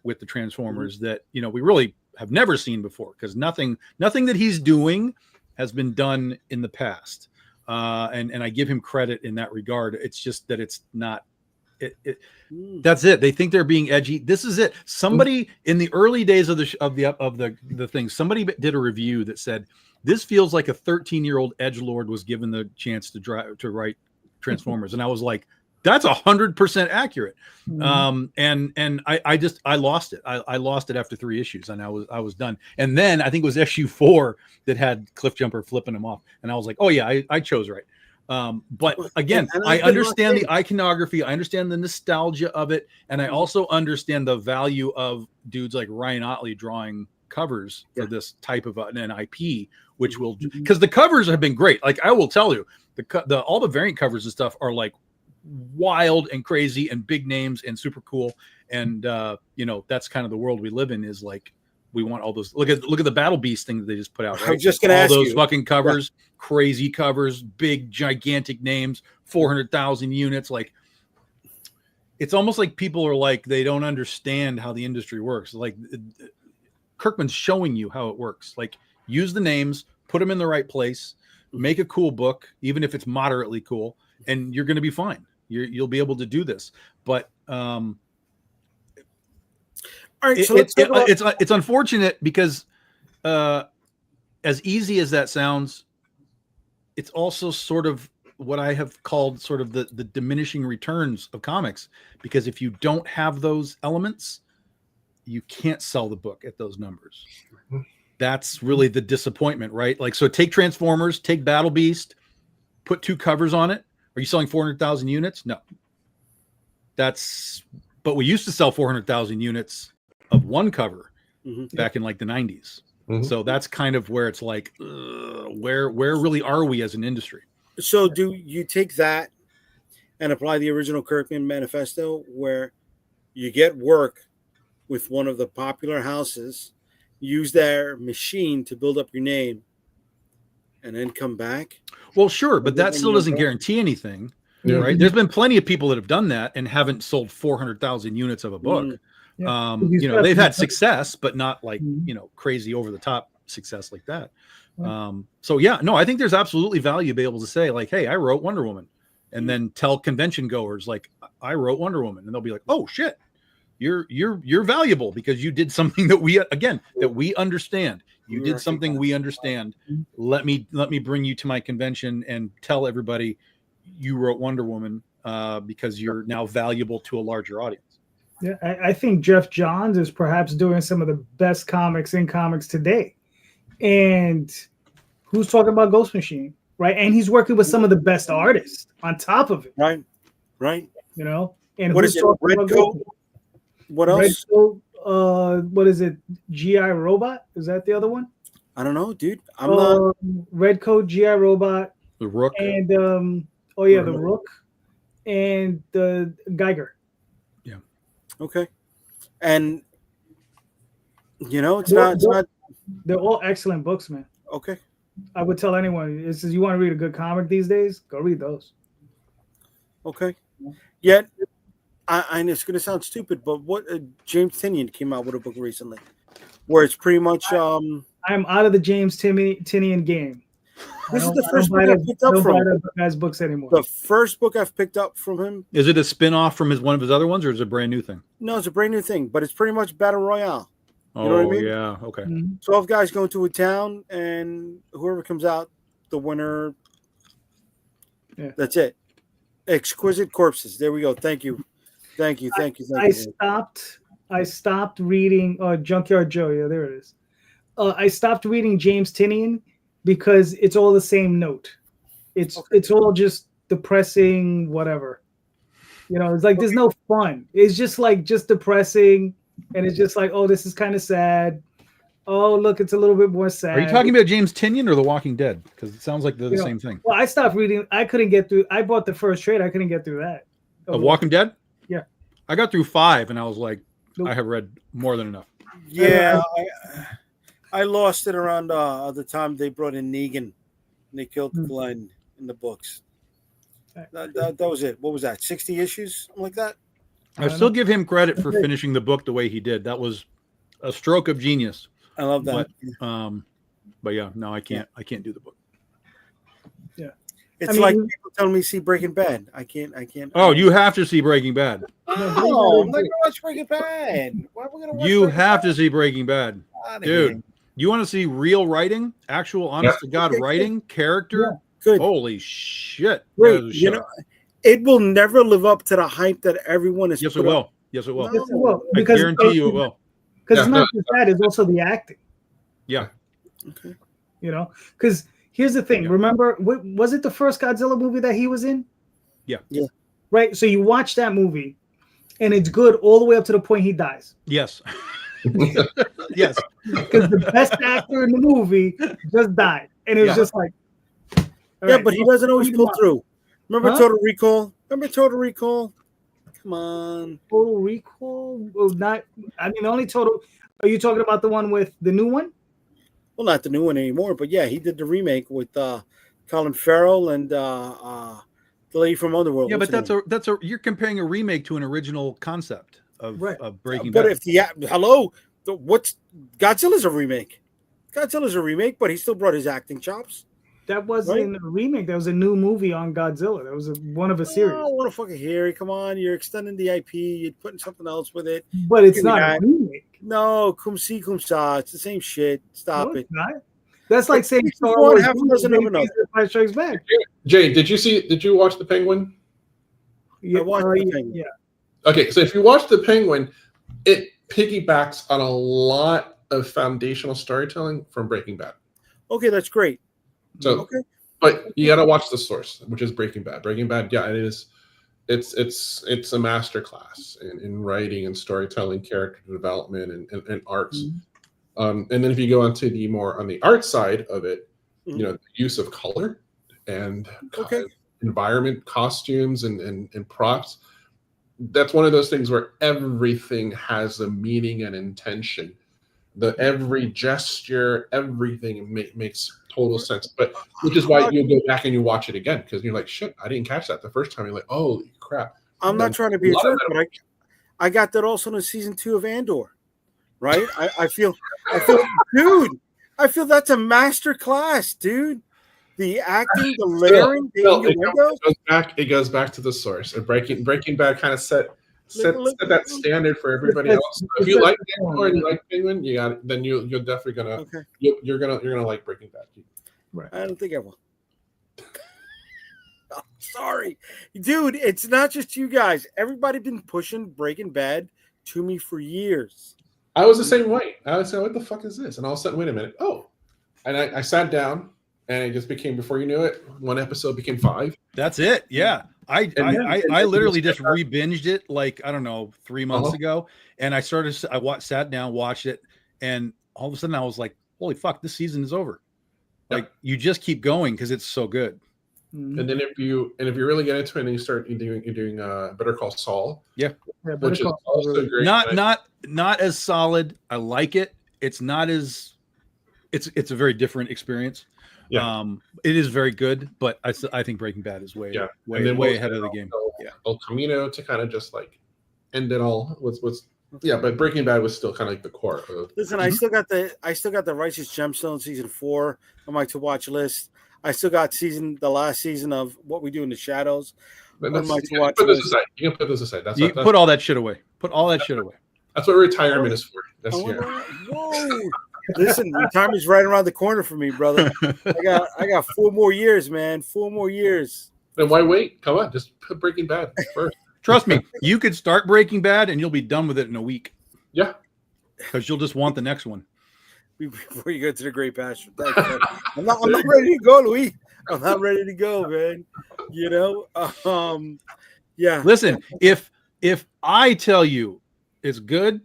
with the Transformers that we really have never seen before, because nothing that he's doing has been done in the past, and I give him credit in that regard. It's just that it's not that's it. They think they're being edgy. This is it. Somebody in the early days of the thing, somebody did a review that said this feels like a 13-year-old edgelord was given the chance to write Transformers, and I was like, that's 100% accurate. And I lost it. I lost it after 3 issues, and I was done. And then I think it was issue 4 that had Cliff Jumper flipping him off, and I was like, oh yeah, I chose right. But again, I understand the iconography. I understand the nostalgia of it, and I also understand the value of dudes like Ryan Otley drawing covers for this type of an IP, which will, because the covers have been great. Like I will tell you, all the variant covers and stuff are like wild and crazy and big names and super cool. And that's kind of the world we live in, is like we want all those. Look at the Battle Beast thing that they just put out. Right? I was just gonna ask all those you. fucking covers, crazy covers, big gigantic names, 400,000 units. Like it's almost like people are like they don't understand how the industry works. Like Kirkman's showing you how it works. Like use the names, put them in the right place, make a cool book, even if it's moderately cool, and you're going to be fine. You'll be able to do this. But all right, so let's talk about... it's unfortunate because as easy as that sounds, it's also sort of what I have called sort of the diminishing returns of comics, because if you don't have those elements, you can't sell the book at those numbers. That's really the disappointment, right? Like, so take Transformers, take Battle Beast, put 2 covers on it. Are you selling 400,000 units? No. But we used to sell 400,000 units of one cover back in like the 90s. So that's kind of where it's like, where really are we as an industry? So do you take that and apply the original Kirkman manifesto, where you get work with one of the popular houses, use their machine to build up your name, and then come back? Well, sure, but that still doesn't guarantee anything, right? There's been plenty of people that have done that and haven't sold 400,000 units of a book. They've had success, but not like, crazy over the top success like that. I think there's absolutely value to be able to say like, hey, I wrote Wonder Woman, and then tell convention goers like, I wrote Wonder Woman, and they'll be like, oh shit, you're valuable because you did something that we understand. You did something we understand. Let me bring you to my convention and tell everybody you wrote Wonder Woman because you're now valuable to a larger audience. Yeah, I think Jeff Johns is perhaps doing some of the best comics in comics today. And who's talking about Ghost Machine, right? And he's working with some of the best artists on top of it. Right. And what is it? Red Coat? What else? Red Coat, what is it? G.I. Robot? Is that the other one? I don't know, dude. I'm not. Red Coat, G.I. Robot. The Rook. And, the Rook. And the Geiger. Yeah. Okay. And, it's not. They're all excellent books, man. Okay. I would tell anyone, you want to read a good comic these days, go read those. Okay. Yet, and it's going to sound stupid, but what James Tynion came out with a book recently where it's pretty much... I'm out of the James Tynion game. This is the first book I've picked up from him. Guy's books anymore. The first book I've picked up from him. Is it a spin-off from one of his other ones, or is it a brand new thing? No, it's a brand new thing, but it's pretty much Battle Royale. You know what I mean? Yeah, okay. 12 guys go to a town, and whoever comes out, the winner. Yeah. That's it. Exquisite Corpses. There we go. Thank you. I stopped reading Junkyard Joe. Yeah, there it is. I stopped reading James Tynion because it's all the same note. It's all just depressing, whatever. It's like there's no fun. It's just depressing. And it's just like, oh, this is kind of sad. Oh, look, it's a little bit more sad. Are you talking about James Tynion or The Walking Dead? Because it sounds like they're the same thing. Well, I stopped reading. I couldn't get through. I bought the first trade. I couldn't get through that. Of Walking Dead? Yeah. I got through 5, and I was like, I have read more than enough. Yeah. I lost it around the time they brought in Negan, and they killed Glenn in the books. That was it. What was that? 60 issues? Something like that? I still give him credit for finishing the book the way he did. That was a stroke of genius. I love that. But yeah, no, I can't. I can't do the book. Yeah, it's like people telling me see Breaking Bad. I can't. Oh, you have to see Breaking Bad. Oh, I'm not gonna watch Breaking Bad. Why are we gonna watch? You have to see Breaking Bad, dude. You want to see real writing, actual, honest to God writing, character? Yeah. Good. Holy shit! Great. It will never live up to the hype that everyone is. Yes, it will. Yes, it will. Yes, it will. I guarantee you it will. Because it's not just that; it's also the acting. Yeah. Okay. Because here's the thing. Yeah. Remember, was it the first Godzilla movie that he was in? Yeah. Yeah. Right. So you watch that movie, and it's good all the way up to the point he dies. Yes. Yes, because the best actor in the movie just died, and it was just like, but he doesn't always pull through. Remember Total Recall? Come on. Total Recall? Well, not. I mean, only Total. Are you talking about the one with the new one? Well, not the new one anymore, but yeah, he did the remake with Colin Farrell and the lady from Underworld. Yeah, but that's a you're comparing a remake to an original concept of Breaking Bad. But if what's Godzilla's a remake? Godzilla's a remake, but he still brought his acting chops. That wasn't a remake. That was a new movie on Godzilla. That was one of a series. I don't want to fucking hear it. Come on, you're extending the IP. You're putting something else with it. But it's not a remake. No, cum si, cum sa. It's the same shit. Stop it. Not. That's like saying Star Wars Strikes Back. Jay, did you watch The Penguin? Yeah, I watched The Penguin. Yeah. Okay, so if you watch The Penguin, it piggybacks on a lot of foundational storytelling from Breaking Bad. Okay, that's great. So, but you got to watch the source, which is Breaking Bad. Breaking Bad, yeah, it is. It's a masterclass in writing and storytelling, character development, and arts. And then if you go on the art side of it, you know, the use of color and environment, costumes, and props. That's one of those things where everything has a meaning and intention. Every gesture, everything makes total sense. But which is why you go back and you watch it again, because you're like, shit, I didn't catch that the first time. You're like, holy crap. I'm not trying to be a jerk, but I got that also in season 2 of Andor. Right? I feel dude, I feel that's a master class, dude. The acting, the layering, it goes back to the source. And Breaking Bad kind of set that standard for everybody else. If you like Andor and you like Penguin, then you're definitely gonna you're gonna like Breaking Bad. Right. I don't think I will. Oh, sorry, dude. It's not just you guys. Everybody been pushing Breaking Bad to me for years. I was the same way. I was saying, what the fuck is this? And all of a sudden, wait a minute. Oh, and I sat down, and it just became, before you knew it, one episode became 5. That's it. Yeah. I literally just re-binged it like, I don't know, 3 months ago. And I sat down, watched it. And all of a sudden I was like, holy fuck, this season is over. Like you just keep going because it's so good. And then if you really get into it and you start doing Better Call Saul. Yeah. Which is also great. Not as solid. I like it. It's not as it's a very different experience. Yeah. It is very good, but I think Breaking Bad is way ahead of the game. El Camino to kind of just like end it all was but Breaking Bad was still kind of like the core of. Listen, I still got the Righteous Gemstone season 4 on my to watch list. I still got the last season of What We Do in the Shadows. You can put this aside. Put all that shit away. Put all that shit away. That's what retirement is for. Whoa. Listen, retirement's right around the corner for me, brother. I got 4 more years, man. 4 more years. Then why wait? Come on, just put Breaking Bad first. Trust me, you could start Breaking Bad and you'll be done with it in a week. Yeah. Because you'll just want the next one. Before you go to the Great Pasture. I'm not ready to go, Louis. I'm not ready to go, man. You know? Yeah. Listen, if I tell you it's good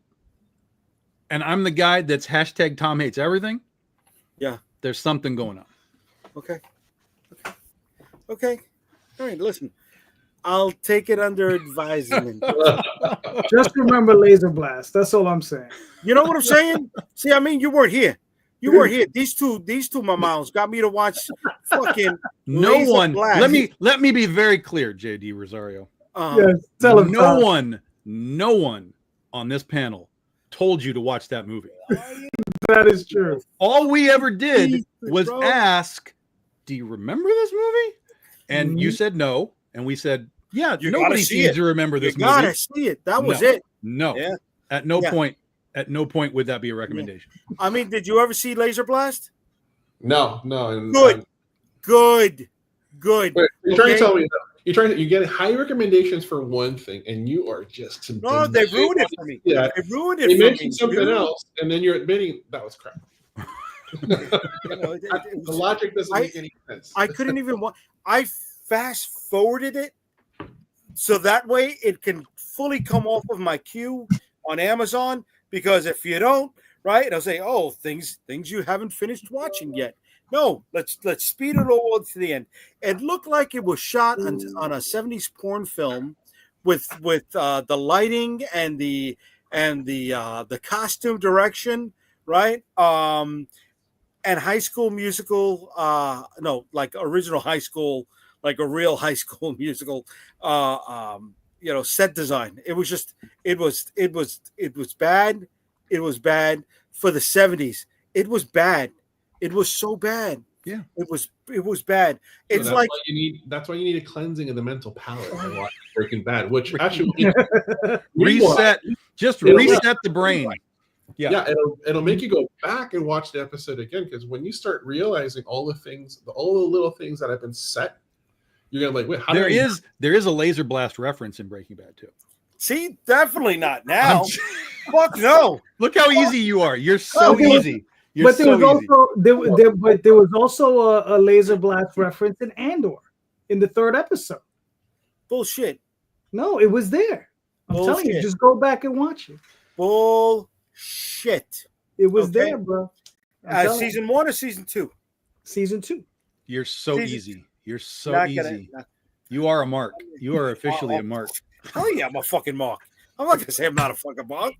and I'm the guy that's hashtag Tom hates everything, yeah, there's something going on. Okay. All right, listen. I'll take it under advisement. Just remember Laser Blast. That's all I'm saying. You know what I'm saying? See, I mean, you weren't here. You weren't here. These two mamaos got me to watch fucking Laser Blast. Let me be very clear, JD Rosario. Yes, tell him. No one on this panel told you to watch that movie. That is true. All we ever did was ask, do you remember this movie? And you said no. And we said, yeah, nobody seems to remember this movie. You gotta see it. That was it. No. Yeah. At no point would that be a recommendation. Yeah. I mean, did you ever see Laser Blast? No. Good. Wait, you're trying to tell me you get high recommendations for one thing, and you are just they ruined it for me. Yeah, they ruined it. They mentioned something else, and then you're admitting that was crap. The logic doesn't make any sense. I couldn't even watch. I fast forwarded it so that way it can fully come off of my queue on Amazon because if you don't, right, they'll say, "Oh, things you haven't finished watching yet." No, let's speed it all to the end. It looked like it was shot on a 70s porn film with the lighting and the costume direction, right? And High School Musical, no, like original high school, like a real High School Musical, set design. It was just, it was bad. It was bad for the 70s. It was bad. It was so bad. Yeah, it was bad. It's that's like that's why you need a cleansing of the mental palate and watch Breaking Bad, which actually reset the brain. Yeah, it'll make you go back and watch the episode again, because when you start realizing all the little things that have been set, you're gonna like, wait, how there is a laser blast reference in Breaking Bad too. See, definitely not now. Fuck no. Look how easy you are. You're so easy. But there was also a laser blast reference in Andor in the 3rd episode. Bullshit. No, it was there. I'm telling you, just go back and watch it. Bullshit. It was there, bro. Season 1 or season 2? Season 2. You're so easy. You're so easy. You are a mark. You are officially a mark. Oh yeah, I'm a fucking mark. I'm not gonna say I'm not a fucking mark.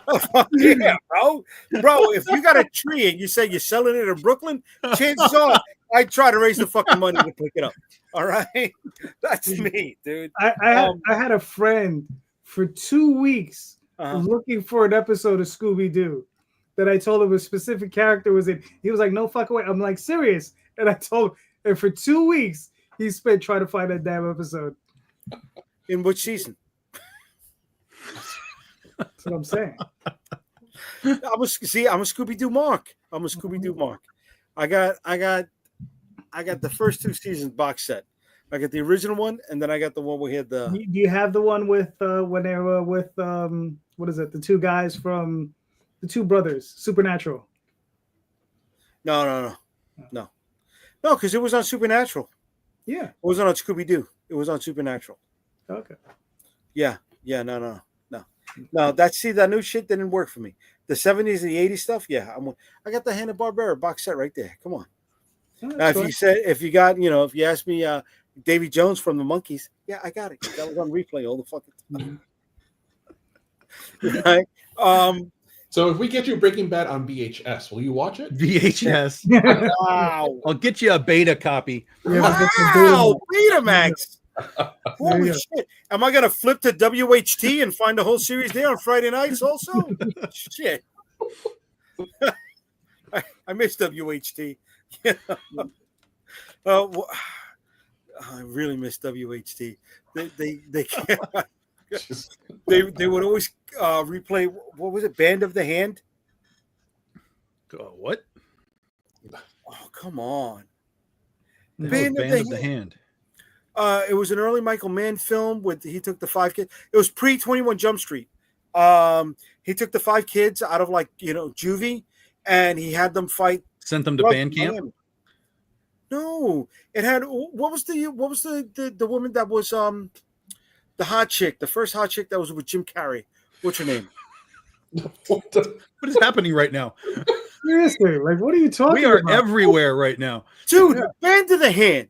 Oh, yeah, bro. Bro, if you got a tree and you say you're selling it in Brooklyn, chances are I'd try to raise the fucking money to pick it up. All right, that's me, dude. I had a friend for 2 weeks looking for an episode of Scooby-Doo that I told him a specific character was in. He was like, "No fucking way." I'm like, "Serious?" And I told him, and for 2 weeks he spent trying to find that damn episode. In which season? That's what I'm saying. I'm a Scooby-Doo Mark. I'm a Scooby-Doo Mark. I got the first 2 seasons box set. I got the original one, and then I got the one we had the. Do you have the one with when they were with what is it? The 2 guys from the 2 brothers, Supernatural. No, because it was on Supernatural. Yeah, it wasn't on Scooby-Doo. It was on Supernatural. Okay. Yeah. No. That new shit didn't work for me. The 70s and the 80s stuff, yeah. I got the Hanna-Barbera box set right there. Come on. Now, if you ask me, Davy Jones from the Monkees, yeah, I got it. That was on replay all the fucking time. Right? So if we get you Breaking Bad on VHS, will you watch it? VHS. Wow. I'll get you a beta copy. Wow, Betamax. Holy shit. Am I going to flip to WHT and find the whole series there on Friday nights also? Shit. I miss WHT. I really miss WHT. They can't. They would always replay. What was it? Band of the Hand. What? Oh, come on. Band of the Hand. It was an early Michael Mann film he took the 5 kids. It was pre 21 Jump Street. He took the 5 kids out of juvie, and he had them fight. Sent them to band camp. No, it had what was the woman that was the hot chick, the first hot chick that was with Jim Carrey. What's her name? What is happening right now? Seriously, like what are you talking about? We are everywhere right now, dude. Band of the Hand.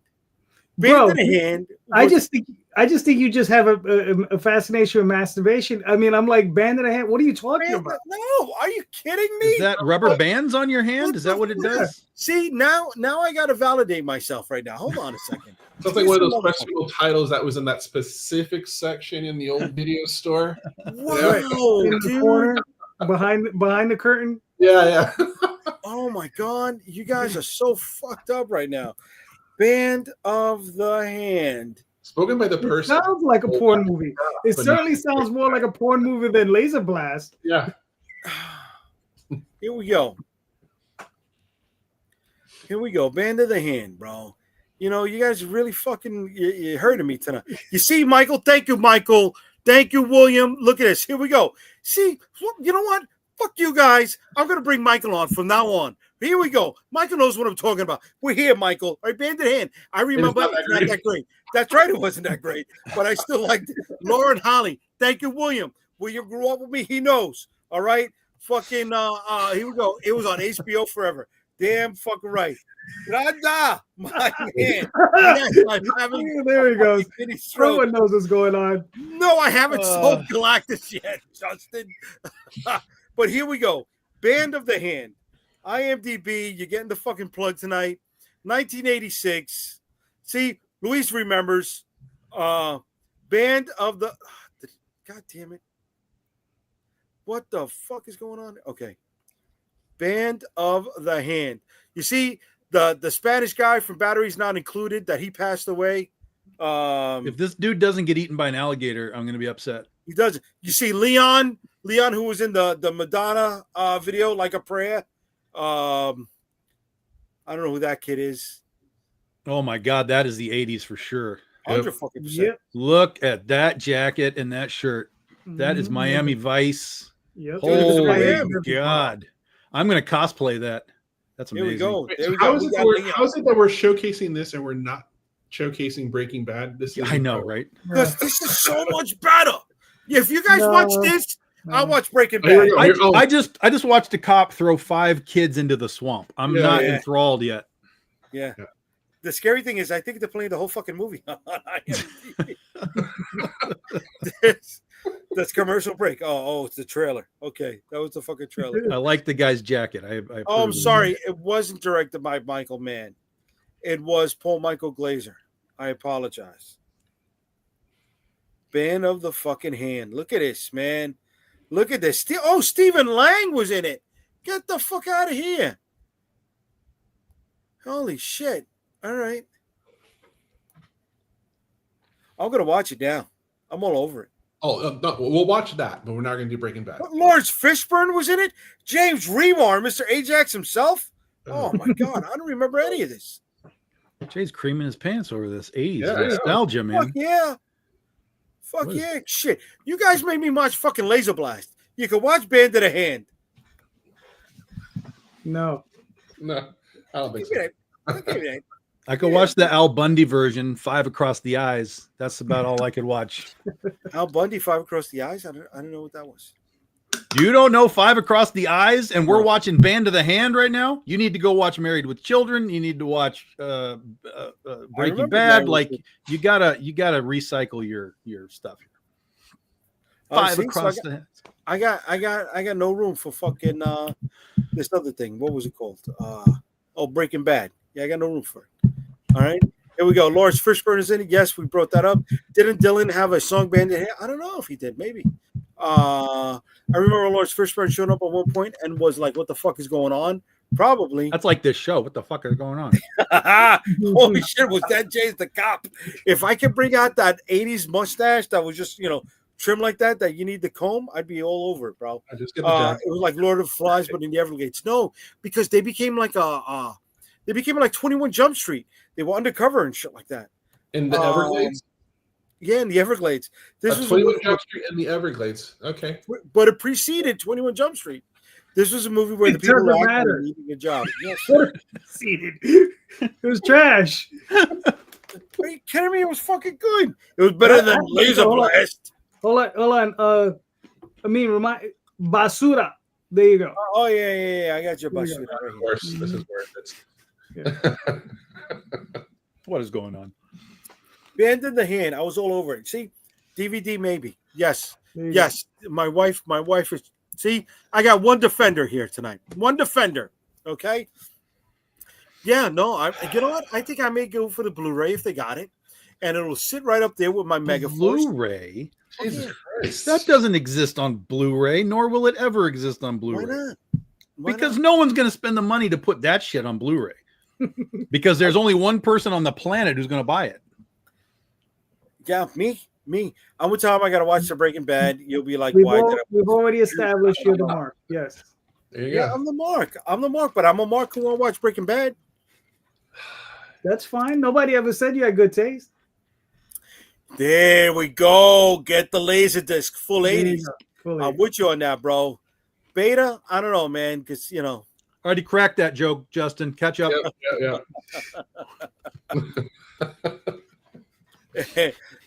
Band of the Hand. I just think you just have a fascination with masturbation. I mean, I'm like, Band of the Hand. What are you talking about? No, are you kidding me? Is that rubber bands on your hand? Is that what it does? See, now I got to validate myself right now. Hold on a second. Sounds like one of those questionable titles that was in that specific section in the old video store. Wow, in the corner, behind the curtain. Yeah. Oh my God, you guys are so fucked up right now. Band of the Hand. Spoken by the person. It sounds like a porn movie. It certainly sounds more like a porn movie than Laser Blast. Yeah. Here we go. Band of the Hand, bro. You guys are really fucking you're hurting me tonight. You see, Michael? Thank you, Michael. Thank you, William. Look at this. Here we go. See, you know what? Fuck you guys. I'm going to bring Michael on from now on. Here we go. Michael knows what I'm talking about. We're here, Michael. All right, Band of the Hand. I remember it's not that great. That's right. It wasn't that great, but I still liked it. Lauren Holly. Thank you, William. William grew up with me. He knows. All right. Fucking here we go. It was on HBO forever. Damn fucking right. Rada, my man. Yes, there he goes. Someone knows what's going on. No, I haven't sold Galactus yet, Justin. But here we go. Band of the Hand. IMDb, you're getting the fucking plug tonight. 1986. See, Luis remembers. Band of the... God damn it. What the fuck is going on? Okay. Band of the Hand. You see, the Spanish guy from Batteries Not Included, that he passed away. If this dude doesn't get eaten by an alligator, I'm going to be upset. He doesn't. You see Leon, who was in the Madonna video, Like a Prayer. I don't know who that kid is. Oh my God, that is the 80s for sure. 100%. Yep. Look at that jacket and that shirt. That is Miami Vice. Yep. Holy God. I'm going to cosplay that. That's amazing. Here we go. There we How go. is it that we're showcasing this and we're not showcasing Breaking Bad? This is I know, right? Because this is so much better. If you guys watch this, I'll watch Breaking Here Bad. we go. I just watched a cop throw 5 kids into the swamp. I'm not enthralled yet. Yeah. The scary thing is, I think they're playing the whole fucking movie on IMDb. That's commercial break. Oh, it's the trailer. Okay, that was the fucking trailer. I like the guy's jacket. I I'm sorry. It wasn't directed by Michael Mann. It was Paul Michael Glazer. I apologize. Band of the fucking Hand. Look at this, man. Look at this. Oh, Stephen Lang was in it. Get the fuck out of here. Holy shit. All right. I'm going to watch it now. I'm all over it. Oh, no, we'll watch that, but we're not going to do Breaking Bad. Lawrence Fishburne was in it. James Remar, Mr. Ajax himself. Oh, my God. I don't remember any of this. Jay's creaming his pants over this 80s Yeah, nostalgia, man. Fuck yeah. Fuck yeah. Shit. You guys made me watch fucking Laser Blast. You can watch Band of the Hand. No, I don't think Give me so. that. Give me that. I could watch the Al Bundy version, 5 Across the Eyes. That's about all I could watch. Al Bundy, 5 Across the Eyes. I don't know what that was. You don't know 5 Across the Eyes, and we're watching Band of the Hand right now? You need to go watch Married with Children. You need to watch Breaking Bad. Like you gotta recycle your stuff here. 5 Across the Hand. I got no room for fucking this other thing. What was it called? Breaking Bad. Yeah, I got no room for it. All right. Here we go. Lawrence Fishburne is in it. Yes, we brought that up. Didn't Dylan have a song Band of the Hand? I don't know if he did. Maybe. I remember Lawrence Fishburne showing up at one point and was like, "What the fuck is going on?" Probably. That's like this show. What the fuck is going on? Holy shit! Was that Jay's the cop? If I could bring out that '80s mustache that was just trim like that you need the comb, I'd be all over it, bro. I just get the it was like Lord of the Flies, but in the Everglades. No, because they became like 21 Jump Street. They were undercover and shit like that. In the Everglades? Yeah, in the Everglades. This was 21 Jump Street in the Everglades. Okay. But it preceded 21 Jump Street. This was a movie where the people were actually needing a job. Yes. It was trash. Are you kidding me? It was fucking good. It was better than Laser Blast. Hold on. Remind Basura. There you go. Oh yeah. I got your Basura. This is worse. This is worse. What is going on? Band in the Hand. I was all over it. See, DVD maybe. Yes. My wife is. See, I got one defender here tonight. One defender. Okay. Yeah. No. You know what? I think I may go for the Blu-ray if they got it, and it'll sit right up there with my Megaforce. Blu-ray. Jesus Christ. That doesn't exist on Blu-ray, nor will it ever exist on Blu-ray. Why not? Because no one's going to spend the money to put that shit on Blu-ray. Because there's only one person on the planet who's going to buy it. Yeah, me. I'm with Tom. I got to watch the Breaking Bad. You'll be like, we've already established you're the mark. Yes. There you go. I'm the mark, but I'm a mark who won't watch Breaking Bad. That's fine. Nobody ever said you had good taste. There we go. Get the Laserdisc full 80s. Full I'm with you on that, bro. Beta, I don't know, man, because Already cracked that joke, Justin. Catch up. Yeah.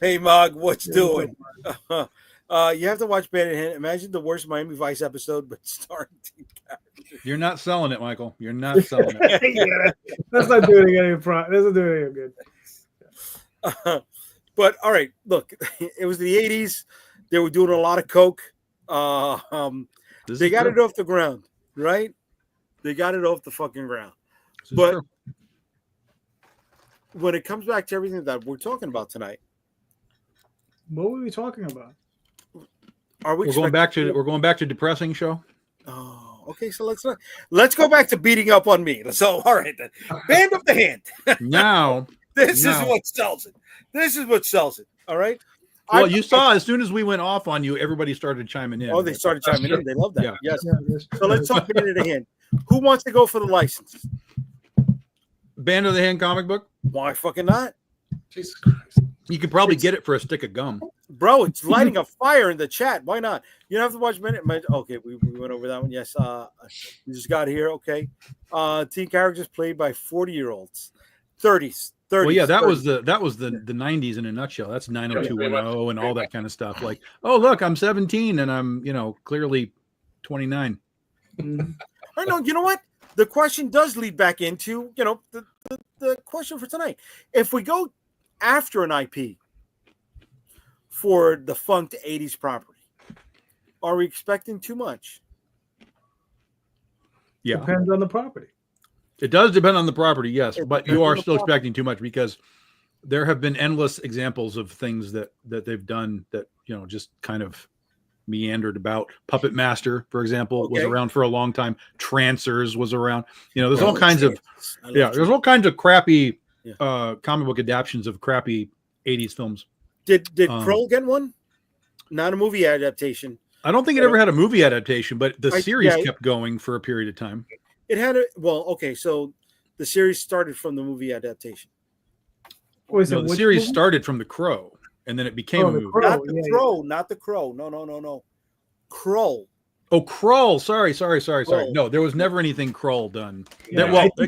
Hey, Mog, what you doing? You have to watch Bandit Hand. Imagine the worst Miami Vice episode, but starring Teen characters. You're not selling it, Michael. You're not selling it. Yeah, that's not doing it any That's not doing it good. But all right, look, it was the 80s. They were doing a lot of coke. They got it off the ground, right? They got it off the fucking ground. But when it comes back to everything that we're talking about tonight, what were we talking about? We're going back to depressing show. Oh, okay. So let's go back to beating up on me. So all right then, Band of the Hand. Now this is what sells it. This is what sells it. All right. Well, you saw as soon as we went off on you, everybody started chiming in. Oh, they started chiming in. They love that. Yeah. Yes. So let's talk Band of the Hand. Who wants to go for the license? Band of the Hand comic book? Why fucking not? Jesus Christ. You could probably get it for a stick of gum. Bro, it's lighting a fire in the chat. Why not? You don't have to watch minute. Okay, we went over that one. Yes. We just got here. Okay. Teen characters played by 40-year-olds. 30s. Well, yeah, that 30s. was the 90s in a nutshell. That's 90210 and all that kind of stuff. Like, oh look, I'm 17 and I'm clearly 29. I know. You know what? The question does lead back into the question for tonight. If we go after an IP for the funked 80s property, are we expecting too much? Yeah, depends on the property. It does depend on the property, yes, but you are still expecting too much because there have been endless examples of things that they've done that just kind of meandered about. Puppet Master, for example, was around for a long time. Trancers was around. There's all kinds of there's all kinds of crappy comic book adaptions of crappy 80s films. Did Kroll get one? Not a movie adaptation. I don't think it ever had a movie adaptation, but the series kept going for a period of time. It had so the series started from the movie adaptation. The series started from The Crow, and then it became a movie. Not the Crow, not the Crow. No. Kroll. Oh, Krull. Sorry. Krull. No, there was never anything Krull done. Yeah, They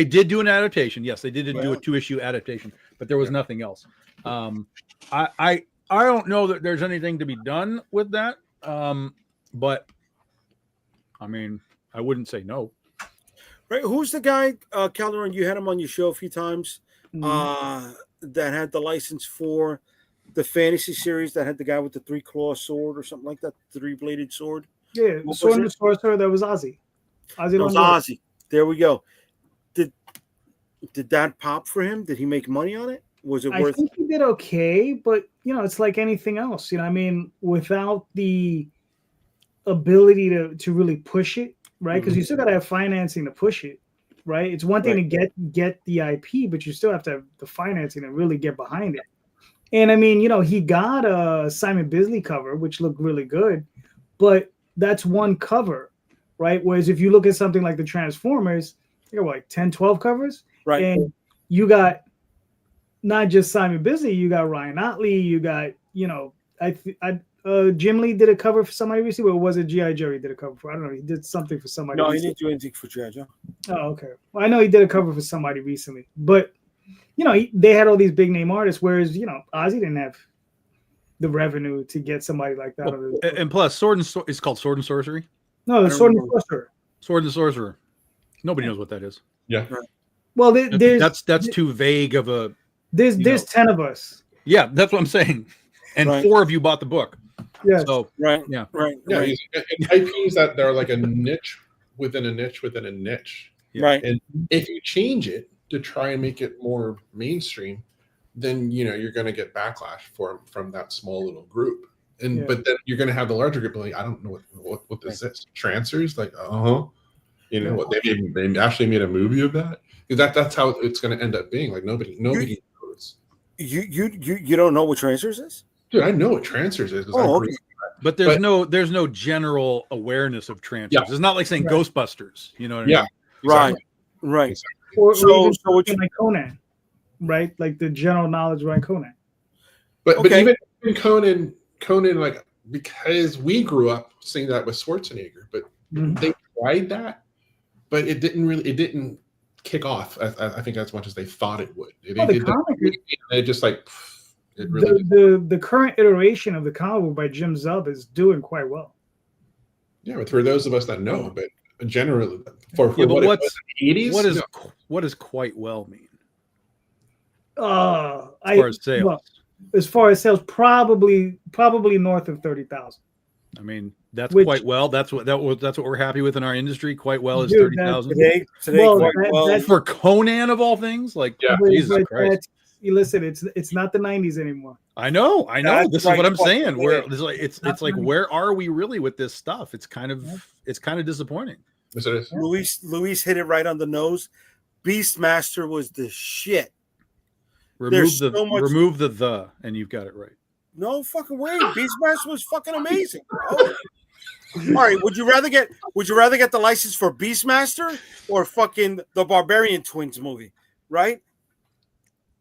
did do an adaptation. Yes, they did do a 2-issue adaptation, but there was nothing else. I don't know that there's anything to be done with that. But I mean, I wouldn't say no. Right. Who's the guy, Calderon? You had him on your show a few times. That had the license for the fantasy series that had the guy with the 3-claw sword or something like that, 3-bladed sword. Yeah, Sword and the Sorcerer. That was Ozzy. That was Ozzy. There we go. Did that pop for him? Did he make money on it? Was it worth? I think he did okay, but it's like anything else. I mean, without the ability to really push it, right? Because you still got to have financing to push it. Right, it's one thing to get the IP, but you still have to have the financing to really get behind it. And I mean, he got a Simon Bisley cover, which looked really good, but that's one cover, right? Whereas if you look at something like the Transformers, you got like 10, 12 covers, right? And you got not just Simon Bisley, you got Ryan Otley, you got Jim Lee did a cover for somebody recently, or was it G.I. Joe he did a cover for? I don't know. He did something for somebody. No, recently. He didn't do anything for G.I. Joe. Oh, okay. Well, I know he did a cover for somebody recently, but they had all these big name artists, whereas Ozzy didn't have the revenue to get somebody like that. Well, and plus, it's called Sword and Sorcery. No, the Sword and Sorcerer. Sword and Sorcerer. Nobody knows what that is. Yeah. Well, there's that's too vague of a. There's 10 of us. Yeah, that's what I'm saying, and 4 of you bought the book. Yeah. So right. Yeah. And IPs that they're like a niche within a niche within a niche. Right. And if you change it to try and make it more mainstream, then you're going to get backlash from that small little group. And but then you're going to have the larger group like, I don't know what this is. Trancers, like what they actually made a movie of that. That's how it's going to end up being. Like nobody knows. You don't know what Trancers is? Dude, I know what Trancers is. Oh, okay. But there's no general awareness of Trancers. Yeah. It's not like saying Ghostbusters. You know what I mean? Yeah. Exactly. Right. Exactly. Or So what you like Conan, right? Like the general knowledge around Conan. But even Conan, like because we grew up seeing that with Schwarzenegger, but they tried that, but it didn't kick off. I think as much as they thought it would. They just like It really the current iteration of the comic book by Jim Zub is doing quite well. Yeah, but for those of us that know, but generally for but what it was in the 80s, what does quite well mean? As far as sales, probably north of 30,000. I mean, that's quite well. That's what we're happy with in our industry. Quite well is 30,000 today. For Conan of all things. Like, Jesus Christ! Listen, it's not the 90s anymore. I know. This is what I'm saying. It's like, where are we really with this stuff? It's kind of disappointing. Yes, it is. Luis hit it right on the nose. Beastmaster was the shit. Remove the, and you've got it right. No fucking way. Beastmaster was fucking amazing, bro. All right, would you rather get the license for Beastmaster or fucking the Barbarian Twins movie, right?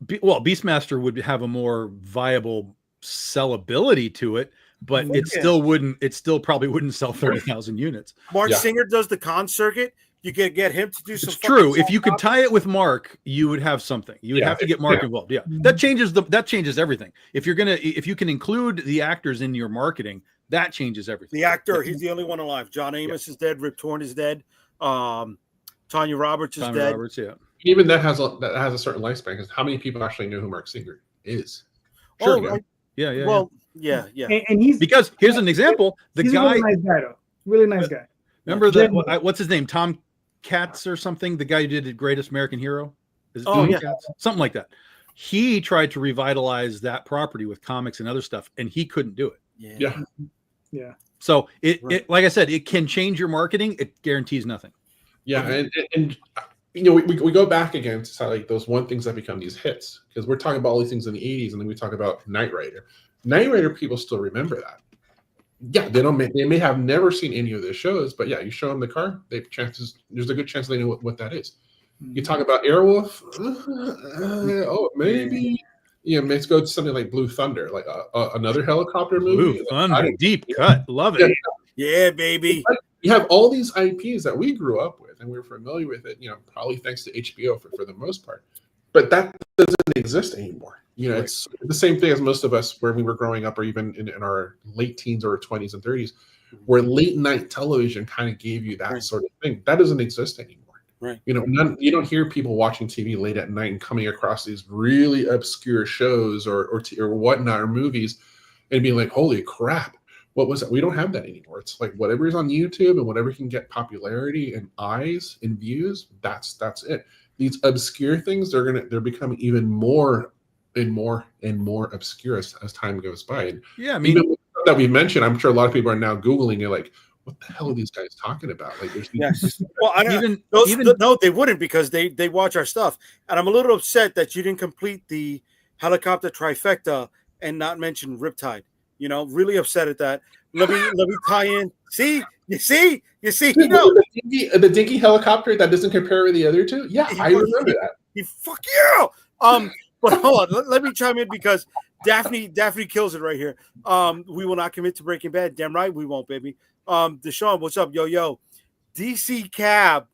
Beastmaster would have a more viable sellability to it, but it still probably wouldn't sell 30,000 units. Mark Singer does the con circuit. You can get him to do some. It's true. If you could tie it with Mark, you would have something. You would have to get Mark involved. Yeah, that changes everything. If you can include the actors in your marketing, that changes everything. The actor, he's the only one alive. John Amos is dead. Rip Torn is dead. Tanya Roberts is dead. Even that has a certain lifespan, because how many people actually know who Mark Singer is? Sure. Right. Yeah. Well, yeah. And he's because here's an example. He's a really nice guy, though. Really nice guy. Remember that? What's his name? Tom Katz or something? The guy who did The Greatest American Hero? Katz? Something like that. He tried to revitalize that property with comics and other stuff, and he couldn't do it. Yeah. So it like I said, it can change your marketing. It guarantees nothing. Yeah, and we go back again to like those one things that become these hits, because we're talking about all these things in the 80s, and then we talk about Knight Rider. Knight Rider, people still remember that. Yeah, they may have never seen any of those shows, but yeah, you show them the car, there's a good chance they know what that is. You talk about Airwolf, maybe. Yeah, let's go to something like Blue Thunder, like another helicopter movie. Blue Thunder, deep cut, love it. Yeah, baby. You have all these IPs that we grew up with, and we're familiar with it. Probably thanks to HBO for the most part. But that doesn't exist anymore. It's the same thing as most of us where we were growing up, or even in our late teens or 20s and 30s, where late night television kind of gave you that sort of thing. That doesn't exist anymore. Right. You don't hear people watching TV late at night and coming across these really obscure shows or whatnot, or movies, and being like, holy crap, what was that? We don't have that anymore. It's like whatever is on YouTube and whatever can get popularity and eyes and views, that's it. These obscure things, they're becoming even more and more and more obscure as time goes by. And yeah, I mean, even that we mentioned, I'm sure a lot of people are now Googling it, like, what the hell are these guys talking about? Like, there's well, no, they wouldn't, because they watch our stuff, and I'm a little upset that you didn't complete the helicopter trifecta and not mention Riptide. Really upset at that. Let me tie in. You see. The dinky helicopter that doesn't compare with the other two. Yeah, I remember that. Fuck you. But hold on, let me chime in, because Daphne kills it right here. We will not commit to Breaking Bad. Damn right we won't, baby. Deshaun, what's up? Yo. DC Cab.